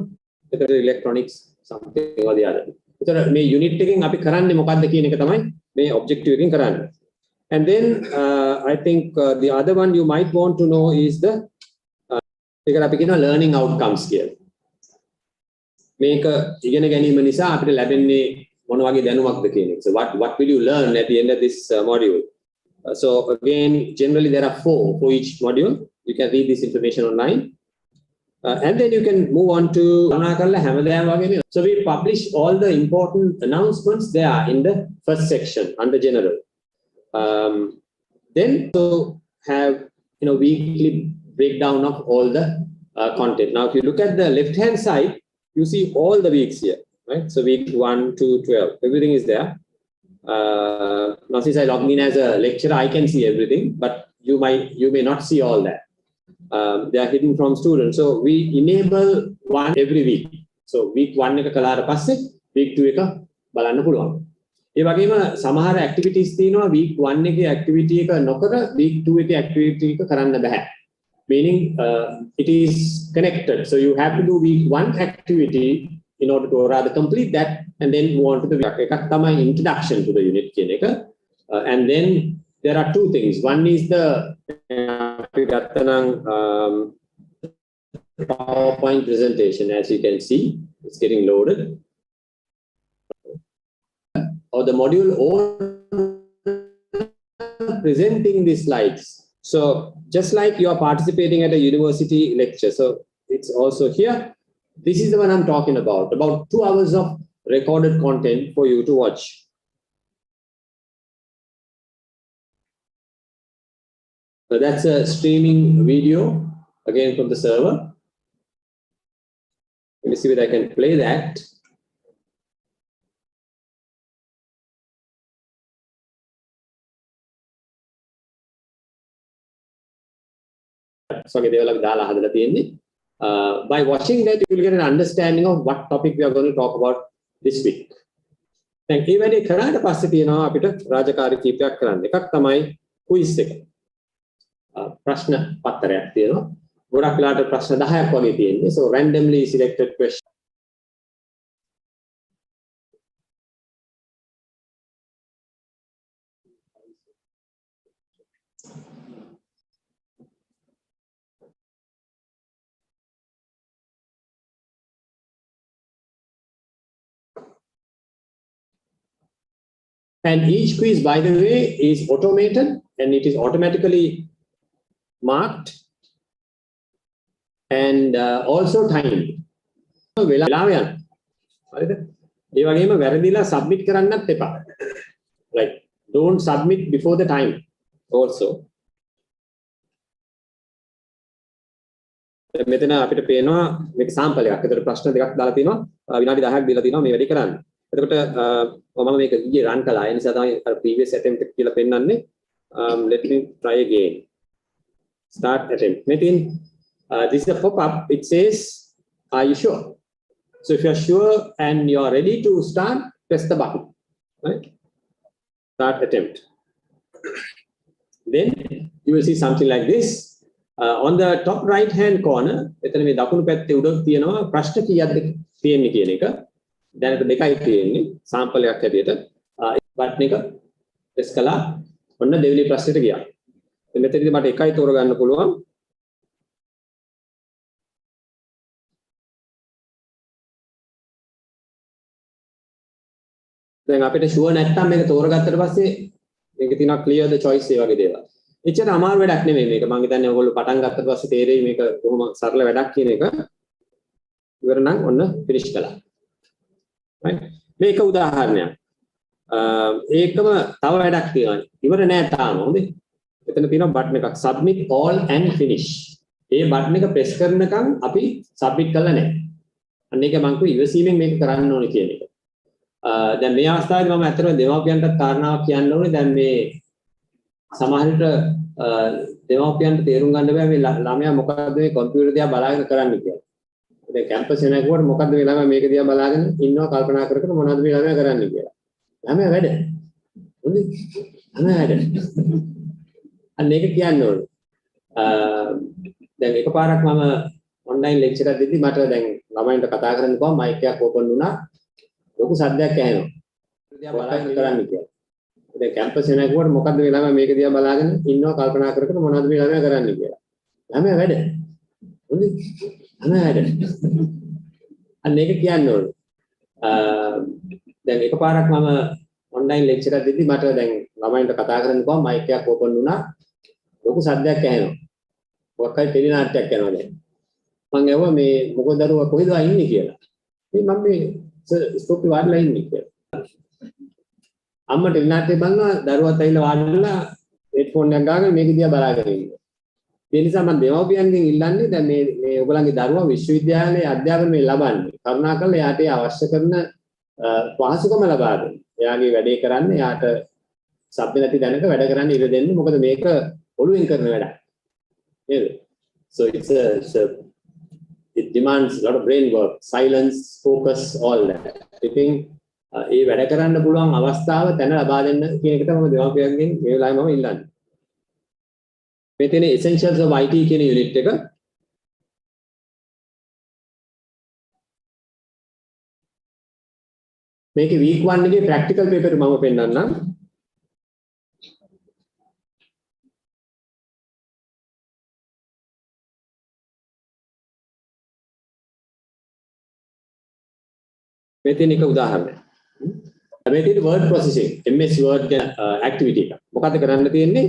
electronics, something or the other. So මේ unit එකෙන් අපි කරන්නේ මොකක්ද කියන එක තමයි මේ objective එකෙන් කරන්නේ. And then I think the other one you might want to know is the ඒකට අපි කියනවා learning outcomes කියලා. මේක ඉගෙන ගැනීම නිසා අපිට ලැබෙන්නේ මොන වගේ දැනුමක්ද කියන එක. So what will you learn at the end of this module? So again, generally there are 4 for each module. You can read this information online. And then you can move on to so we publish all the important announcements there in the first section under general. Then so have weekly breakdown of all the content. Now if you look at the left hand side, you see all the weeks here, right? So week 1 to 12, everything is there. Now since I logged in as a lecturer, I can see everything, but you may not see all that. They are hidden from students. So we enable one every week. So week 1 එක කළාට පස්සේ week 2 එක බලන්න පුළුවන්. ඒ වගේම සමහර activities තියෙනවා week 1 එකේ activity එක නොකර week 2 එකේ activity එක කරන්න බෑ. Meaning it is connected. So you have to do week 1 activity in order to rather complete that and then move on to the week. එකක් තමයි introduction to the unit කියන එක. And then there are 2 things. One is the PowerPoint presentation. As you can see, it's getting loaded. Or the module or presenting these slides. So just like you are participating at a university lecture, so it's also here. This is the one I'm talking about 2 hours of recorded content for you to watch. So that's a streaming video again from the server. Let me see whether I can play that. So by watching that, you will get an understanding of what topic we are going to talk about this week. Thank you very much. ප්‍රශ්න පත්‍රයක් තියෙනවා. ගොඩක් වෙලාට ප්‍රශ්න 10ක් වගේ තියෙන්නේ. So randomly selected question. And each quiz, by the way, is automated and it is automatically marked and also timed. වෙලාව යන. හරිද? ඒ වගේම වැරදිලා submit කරන්නත් එපා. Like don't submit before the time also. මෙතන අපිට පේනවා මේක sample එකක්. ඒතර ප්‍රශ්න දෙකක් දාලා තිනවා. විනාඩි 10ක් දීලා තිනවා මේ වැඩි කරන්න. එතකොට මම මේක ඊයේ run කළා. ඒ නිසා තමයි previous attempt එක කියලා පෙන්නන්නේ. Let me try again. Start attempt. Metin, this is a pop-up. It says, are you sure? So if you're sure and you're ready to start, press the button. Right? Start attempt. then you will see something like this. On the top right hand corner, එතන මේ දකුණු පැත්තේ උඩ තියෙනවා ප්‍රශ්න කීයක්ද තියෙන්නේ කියන එක. දැනට දෙකයි තියෙන්නේ සාම්පල් එකක් හැටියට. බටන් එක ප්‍රෙස් කළා. ඔන්න දෙවෙනි ප්‍රශ්නෙට ගියා. මෙතනදී මට එකයි තෝරගන්න පුළුවන්. දැන් අපිට ෂුවර් නැත්තම් මේක තෝරගත්තට පස්සේ මේකේ තියෙනවා clear the choice ඒ වගේ දේවල්. එච්චර අමාරු වැඩක් නෙමෙයි මේක. මම හිතන්නේ ඔයගොල්ලෝ පටන් ගත්තට පස්සේ තේරෙයි මේක කොහොම සරල වැඩක් කියන එක. ඉවර නම් ඔන්න finish කළා. right? මේක උදාහරණයක්. ඒකම තව වැඩක් තියෙනවා. ඉවර නෑ තාම. හොඳේ. එතන තියෙනවා බටන් එකක් submit all and finish. A button එක press කරනකම් අපි submit කරලා නෑ. අන්න ඒක මම කිව්ව ඉවසීමෙන් මේක කරන්න ඕනේ කියන එක. දැන් මේ අවස්ථාවේදී මම ඇත්තටම දෙමාපියන්ට කාරණාවක් කියන්න ඕනේ. දැන් මේ සමහරවිට දෙමාපියන්ට තේරුම් ගන්න බෑ මේ ළමයා මොකද්ද මේ කම්පියුටර් දිහා බලාගෙන කරන්නේ කියලා. දැන් කැම්පස් එකේ යනකොට මොකද්ද මේ ළමයා මේක දිහා බලාගෙන ඉන්නවා කල්පනා කර කර මොනවද මේ ළමයා කරන්නේ කියලා. ළමයා වැඩ. හොඳේ. ළමයා වැඩ. අන්න ඒක කියන්න ඕනේ. දැන් එකපාරක් මම ඔන්ලයින් ලෙක්චර් එකක් දෙද්දි මට දැන් ළමයින්ට කතා කරන්න කොහොම මයික් එකක් ඕපන් වුණා. ලොකු සද්දයක් ඇහෙනවා. දිහා බලාගෙන කරන්නේ කියලා. දැන් කැම්පස් එකේ යනකොට මොකද්ද මේ ළමයා මේක දිහා බලාගෙන ඉන්නවා කල්පනා කර කර මොනවද මේ ළමයා කරන්නේ කියලා. ළමයා වැඩ. හොඳේ. ළමයා වැඩ. අන්න ඒක කියන්න ඕනේ. දැන් එකපාරක් මම ඔන්ලයින් ලෙක්චර් එකක් දෙද්දි මට දැන් ළමයින්ට කතා කරන්න කොහොම මයික් එකක් ඕපන් වුණා. ලොකු සද්දයක් ඇහෙනවා. මොකක් හරි ටෙලි නාට්‍යයක් යනවා දැන්. මම ඇහුවා මේ මොකද දරුවා කොහෙද ඉන්නේ කියලා. මේ මම මේ ස්ටොප් වාඩිලා ඉන්නේ කියලා. අම්මා ටෙලි නාට්‍ය බලනවා දරුවාත් ඇවිල්ලා වාඩිලා හෙඩ්ෆෝන් එකක් ගාගෙන මේක දිහා බලාගෙන ඉන්නවා. ඒ නිසා මම දෙමව්පියන්ගෙන් ඉල්ලන්නේ දැන් මේ ඔයගලන්ගේ දරුවා විශ්වවිද්‍යාලයේ අධ්‍යාපනය ලබන්නේ. කරුණාකරලා එයාට අවශ්‍ය කරන පහසුකම ලබා දෙන්න. එයාගේ වැඩේ කරන්න එයාට සබ්ද නැති දැනක වැඩ කරන්න ඉඩ දෙන්න. මොකද මේක ඔළුවෙන් කරන වැඩක්. නේද? So it demands a lot of brain work, silence, focus, all that. ඉතින් ඒ වැඩ කරන්න පුළුවන් අවස්ථාව තැන ලබා දෙන්න කියන එක තමයි දෙමාපියන්ගෙන් මේ වෙලාවේ මම ඉල්ලන්නේ. මේ තියෙන essentials of IT කියන යුනිට් එක මේකේ week 1 එකේ practical paper මම පෙන්නන්නම්. මේ තියෙන එක උදාහරණයක්. මේ තියෙන word processing MS Word activity එක. මොකද කරන්න තියෙන්නේ?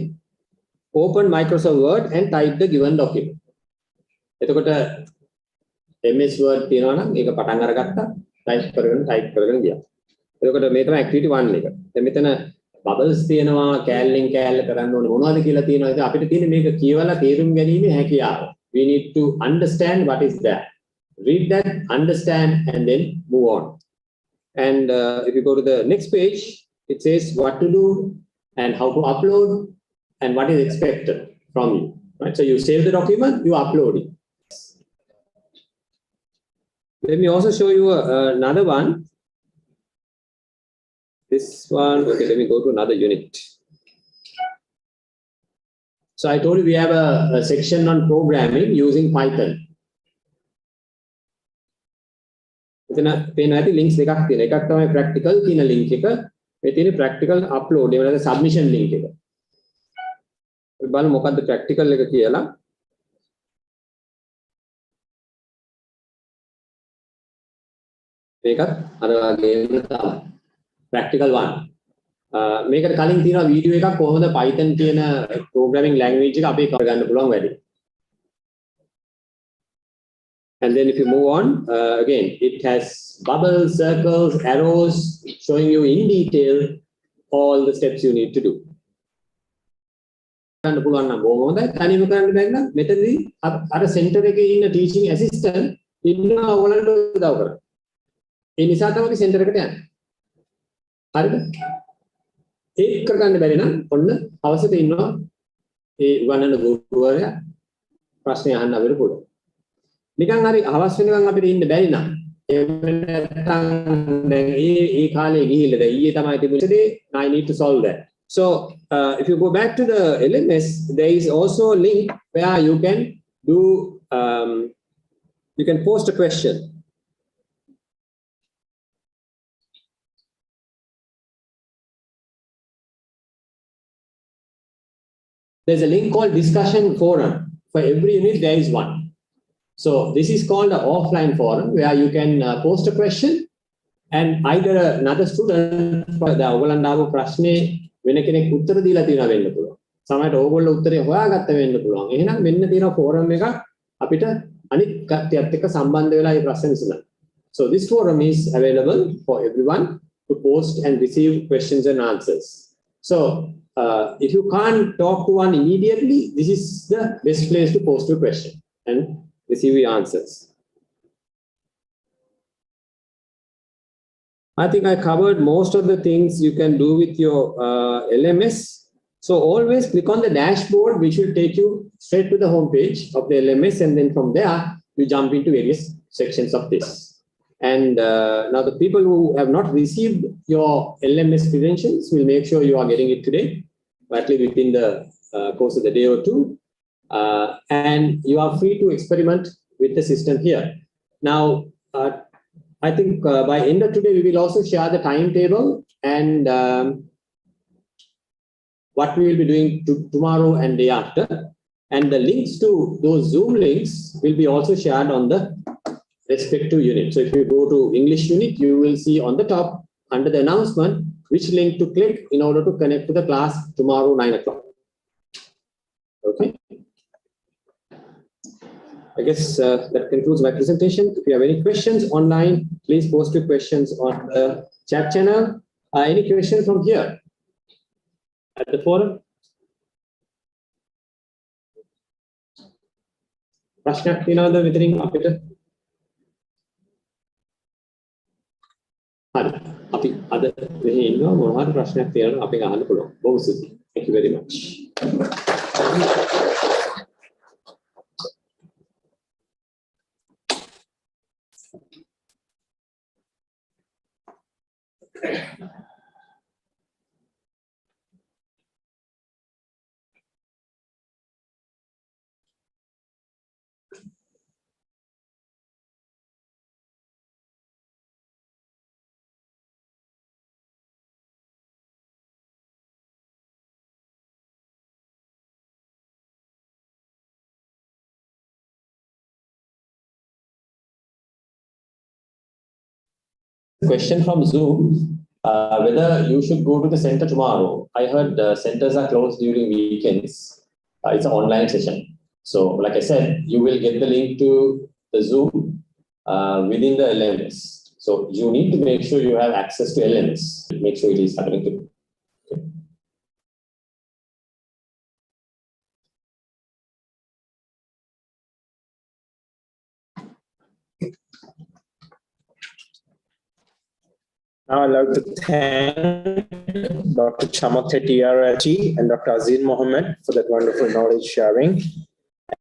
Open Microsoft Word and type the given document. එතකොට MS Word තියෙනවා නම් ඒක පටන් අරගත්තා. type කරගෙන ගියා. එතකොට මේ තමයි activity 1 එක. දැන් මෙතන bubbles තියෙනවා, කෑල්ලෙන් කෑල්ල කරන්න ඕනේ මොනවද කියලා තියෙනවා. ඉතින් අපිට තියෙන්නේ මේක කියවලා තේරුම් ගැනීමේ හැකියාව. We need to understand what is that. Read that, understand, and then move on. And if you go to the next page, it says what to do and how to upload and what is expected from you. Right? So you save the document, you upload it. Let me also show you another one. This one, okay, let me go to another unit. So I told you we have a section on programming using Python. එතන පේන ඇති links දෙකක් තියෙනවා. එකක් තමයි practical කියන link එක. මේ තියෙන practical upload එහෙම නැත්නම් submission link එක. අපි බලමු මොකද්ද practical එක කියලා. මේකත් අර වගේම තමයි. practical 1. මේකට කලින් තියෙනවා වීඩියෝ එකක් කොහොමද Python කියන programming language එක අපි කරගන්න පුළුවන් වැඩි. And then if you move on, again, it has bubbles, circles, arrows, showing you in detail all the steps you need to do. කරන්න පුළුවන් නම් බොහොම හොඳයි. තනියම කරන්න බැරි නම් මෙතනදී අර සෙන්ටර් එකේ ඉන්න ටීචින් ඇසිස්ටන්ට් ඉන්නවා ඔයගලන්ට උදව් කරන්න. ඒ නිසා තමයි අපි සෙන්ටර් එකට යන්නේ. හරිද? ඒක කරගන්න බැරි නම් ඔන්න අවශ්‍යත ඉන්නවා ඒ උගන්වන ගුරුවරයා ප්‍රශ්න අහන්න අපිට පුළුවන්. නිකන් හරි අවශ්‍ය වෙනකන් අපිට ඉන්න බැරි නම් එහෙම නැත්නම් දැන් ඒ කාලේ ගිහිල්ලා දැන් ඊයේ තමයි තිබුණේ I need to solve that. So if you go back to the LMS, there is also a link where you can do, you can post a question. There's a link called discussion forum. For every unit, there is one. So this is called an offline forum where you can post a question and either another student ඔයගලන්ට ප්‍රශ්නේ වෙන කෙනෙක් උත්තර දීලා තියෙනවා වෙන්න පුළුවන්. සමහරවිට ඕගොල්ලෝ උත්තරේ හොයාගත්ත වෙන්න පුළුවන්. එහෙනම් මෙන්න තියෙන ෆෝරම් එකක් අපිට අනිත් කට්ටියත් එක්ක සම්බන්ධ වෙලා මේ ප්‍රශ්න විසඳන්න. So this forum is available for everyone to post and receive questions and answers. So if you can't talk to one immediately, this is the best place to post your question and receive your answers. I think I covered most of the things you can do with your LMS. So always click on the dashboard, which will take you straight to the home page of the LMS, and then from there you jump into various sections of this. And now the people who have not received your LMS credentials will make sure you are getting it today, likely within the course of the day or two. And you are free to experiment with the system here. Now, I think by end of today, we will also share the timetable and what we will be doing tomorrow and day after. And the links to those Zoom links will be also shared on the respective unit. So if you go to English unit, you will see on the top under the announcement which link to click in order to connect to the class tomorrow 9 o'clock. Okay. I guess that concludes my presentation. If you have any questions online, please post your questions on the chat channel. Any questions from here at the forum? ප්‍රශ්නයක් තියෙනවද මෙතනින් අපිට? හරි. අපි අද මෙහි ඉන්නවා මොනවද ප්‍රශ්නයක් තියෙනවද අපි අහන්න පුළුවන්. බොහොම ස්තුතියි. Thank you very much. Question from Zoom, whether you should go to the center tomorrow. I heard centers are closed during weekends. It's an online session. So like I said, you will get the link to the Zoom within the LMS. So you need to make sure you have access to LMS. Make sure it is happening to you. Now I'd like to thank Dr. Chamathe TRG and Dr. Azim Mohammed for that wonderful knowledge sharing.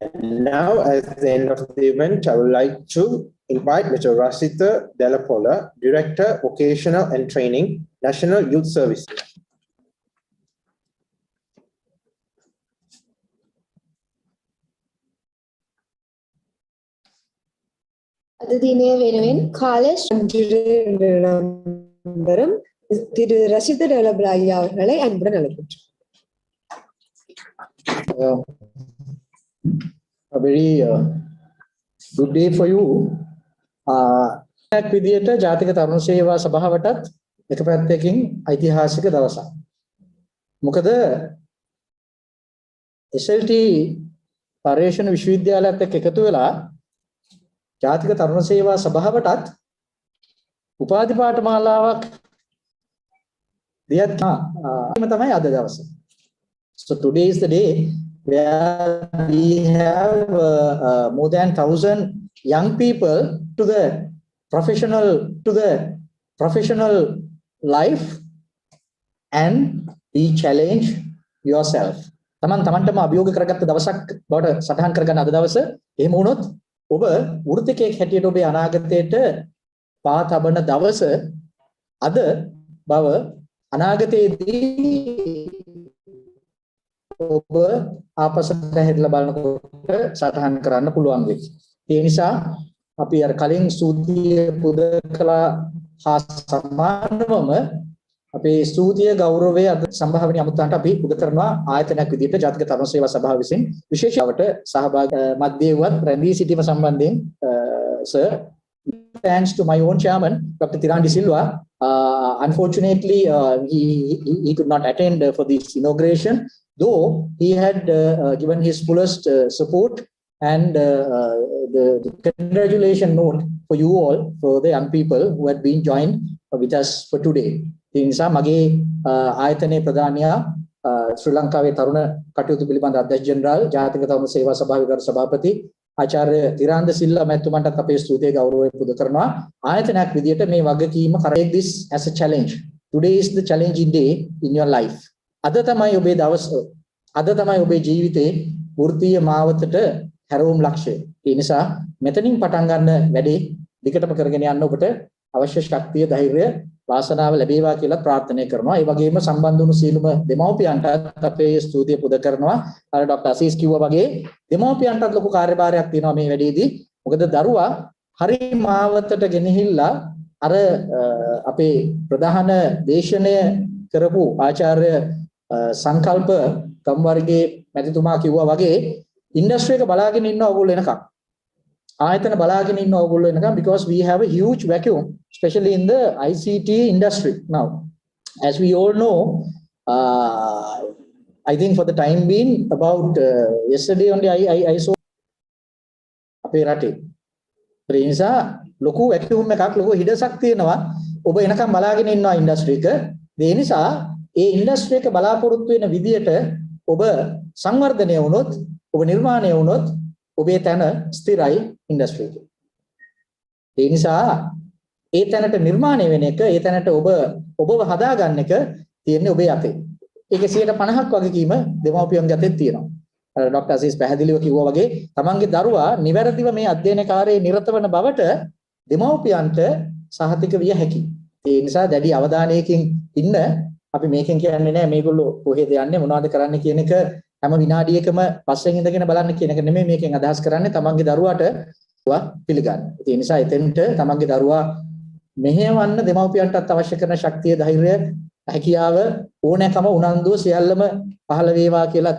And now, at the end of the event, I would like to invite Mr. Rasita Delapola, Director, Vocational and Training, National Youth Service. අද දිනය වෙනුවෙන් කාලේ நம்பரும் திரு ரசித developer ஐயா அவர்களை அன்புடன் அழைக்கின்றோம். A very good day for you. විදියට ජාතික තරුණ සේවා සභාවටත් එක පැත්තකින් ඓතිහාසික දවසක්. මොකද SLT පර්යේෂණ විශ්වවිද්‍යාලයත් එක්ක එකතු වෙලා ජාතික තරුණ සේවා සභාවටත් උපාධි පාඨමාලාවක් දියත් තමයි අද දවස. So today is the day where we have more than 1,000 young people to the professional life, and we challenge yourself. තමන්ටම අභියෝග කරගත්ත දවසක් බවට සටහන් කරගන්න අද දවස. එහෙම වුණොත් ඔබ වෘත්තිකයෙක් හැටියට ඔබේ අනාගතයට පා තබන දවස අද බව අනාගතයේදී ඔබ ආපස්සට හැරිලා බලනකොට සටහන් කරන්න පුළුවන් වෙයි. ඒ නිසා අපි අර කලින් ස්තුතිය පුද කළා හා සමානවම අපේ ස්තුතිය ගෞරවය අද සම්භාවනීය අමුත්තන්ට අපි පුද කරනවා ආයතනයක් විදිහට ජාතික තරුණ සේවා සභාව විසින් විශේෂවට සහභාගී මධ්‍යවවත් රැඳී සිටීම සම්බන්ධයෙන් sir, thanks to my own chairman Dr. Tirandi Silva. Unfortunately he could not attend for this inauguration, though he had given his fullest support and the congratulation note for you all, for the young people who had been joined with us for today. ඒ නිසා මගේ ආයතනයේ ප්‍රධානියා ශ්‍රී ලංකාවේ තරුණ කටයුතු පිළිබඳ අධ්‍යක්ෂ general ජාතික තරුණ සේවා සභාවේ ගරු සභාපති ආචාර්ය තිරාන්ද සිල්වා මැතිතුමන්ටත් අපේ ස්තුතිය ගෞරවය පුද කරනවා. ආයතනයක් විදිහට මේ වගකීම take this as a challenge. Today is the challenging day in your life. අද තමයි ඔබේ දවස. අද තමයි ඔබේ ජීවිතේ වෘත්තීය මාවතට හැරවුම් ලක්ෂ්‍යය. ඒ නිසා මෙතනින් පටන් ගන්න වැඩේ දිගටම කරගෙන යන්න ඔබට අවශ්‍ය ශක්තිය, ධෛර්යය, වාසනාව ලැබේවා කියලා ප්‍රාර්ථනා කරනවා. ඒ වගේම සම්බන්ධ වුණු සීලම දෙමව්පියන්ටත් අපේ ස්තුතිය පුද කරනවා. අර ડોક્ટર අසීස් කිව්වා වගේ දෙමව්පියන්ටත් ලොකු කාර්යභාරයක් තියෙනවා මේ වැඩේදී. මොකද දරුවා හරි මාවතට ගෙනහිල්ලා අර අපේ ප්‍රධාන දේශනය කරපු ආචාර්ය සංකල්ප කම්වර්ගයේ මැතිතුමා කිව්වා වගේ ඉන්ඩස්ට්‍රි එක බලාගෙන ඉන්න ඕගොල්ලෝ එනකම් ආයතන බලාගෙන ඉන්න ඕගොල්ලෝ එනකම් because we have a huge vacuum especially in the ICT industry now. As we all know, I think for the time being about yesterday only I saw අපේ රටේ ඒ නිසා ලොකු vacuum එකක් ලොකු හිඩසක් තියෙනවා. ඔබ එනකම් බලාගෙන ඉන්නවා ඉන්ඩස්ට්‍රි එක. ඒ නිසා ඒ ඉන්ඩස්ට්‍රි එක බලාපොරොත්තු වෙන විදියට ඔබ සංවර්ධනය වුණොත්, ඔබ නිර්මාණය වුණොත් ඔබේ තැන ස්ථිරයි ඉන්ඩස්ට්‍රි එකේ. ඒ නිසා ඒ තැනට නිර්මාණය වෙන එක, ඒ තැනට ඔබව හදාගන්න එක තියෙන්නේ ඔබේ අතේ. ඒකේ 50%ක් වගකීම දෙමව්පියන්ගේ අතේ තියෙනවා. ડોક્ટર අසීස් පැහැදිලිව කිව්වා වගේ තමන්ගේ දරුවා නිවැරදිව මේ අධ්‍යයන කාර්යයේ නිරත වන බවට දෙමව්පියන්ට සහතික විය හැකියි. ඒ නිසා දැඩි අවධානයකින් ඉන්න. අපි මේකෙන් කියන්නේ නැහැ මේගොල්ලෝ කොහෙද යන්නේ මොනවද කරන්නේ කියන එක හැම විනාඩියකම පස්සෙන් ඉඳගෙන බලන්න කියන එක නෙමෙයි මේකෙන් අදහස් කරන්නේ. තමන්ගේ දරුවාට පිළිගන්න. ඒ නිසා එතෙන්ට තමන්ගේ දරුවා මෙහෙවන්න දෙමව්පියන්ටත් අවශ්‍ය කරන ශක්තිය, ධෛර්යය, හැකියාව, ඕනෑකම, උනන්දුව සියල්ලම පහළ වේවා කියලා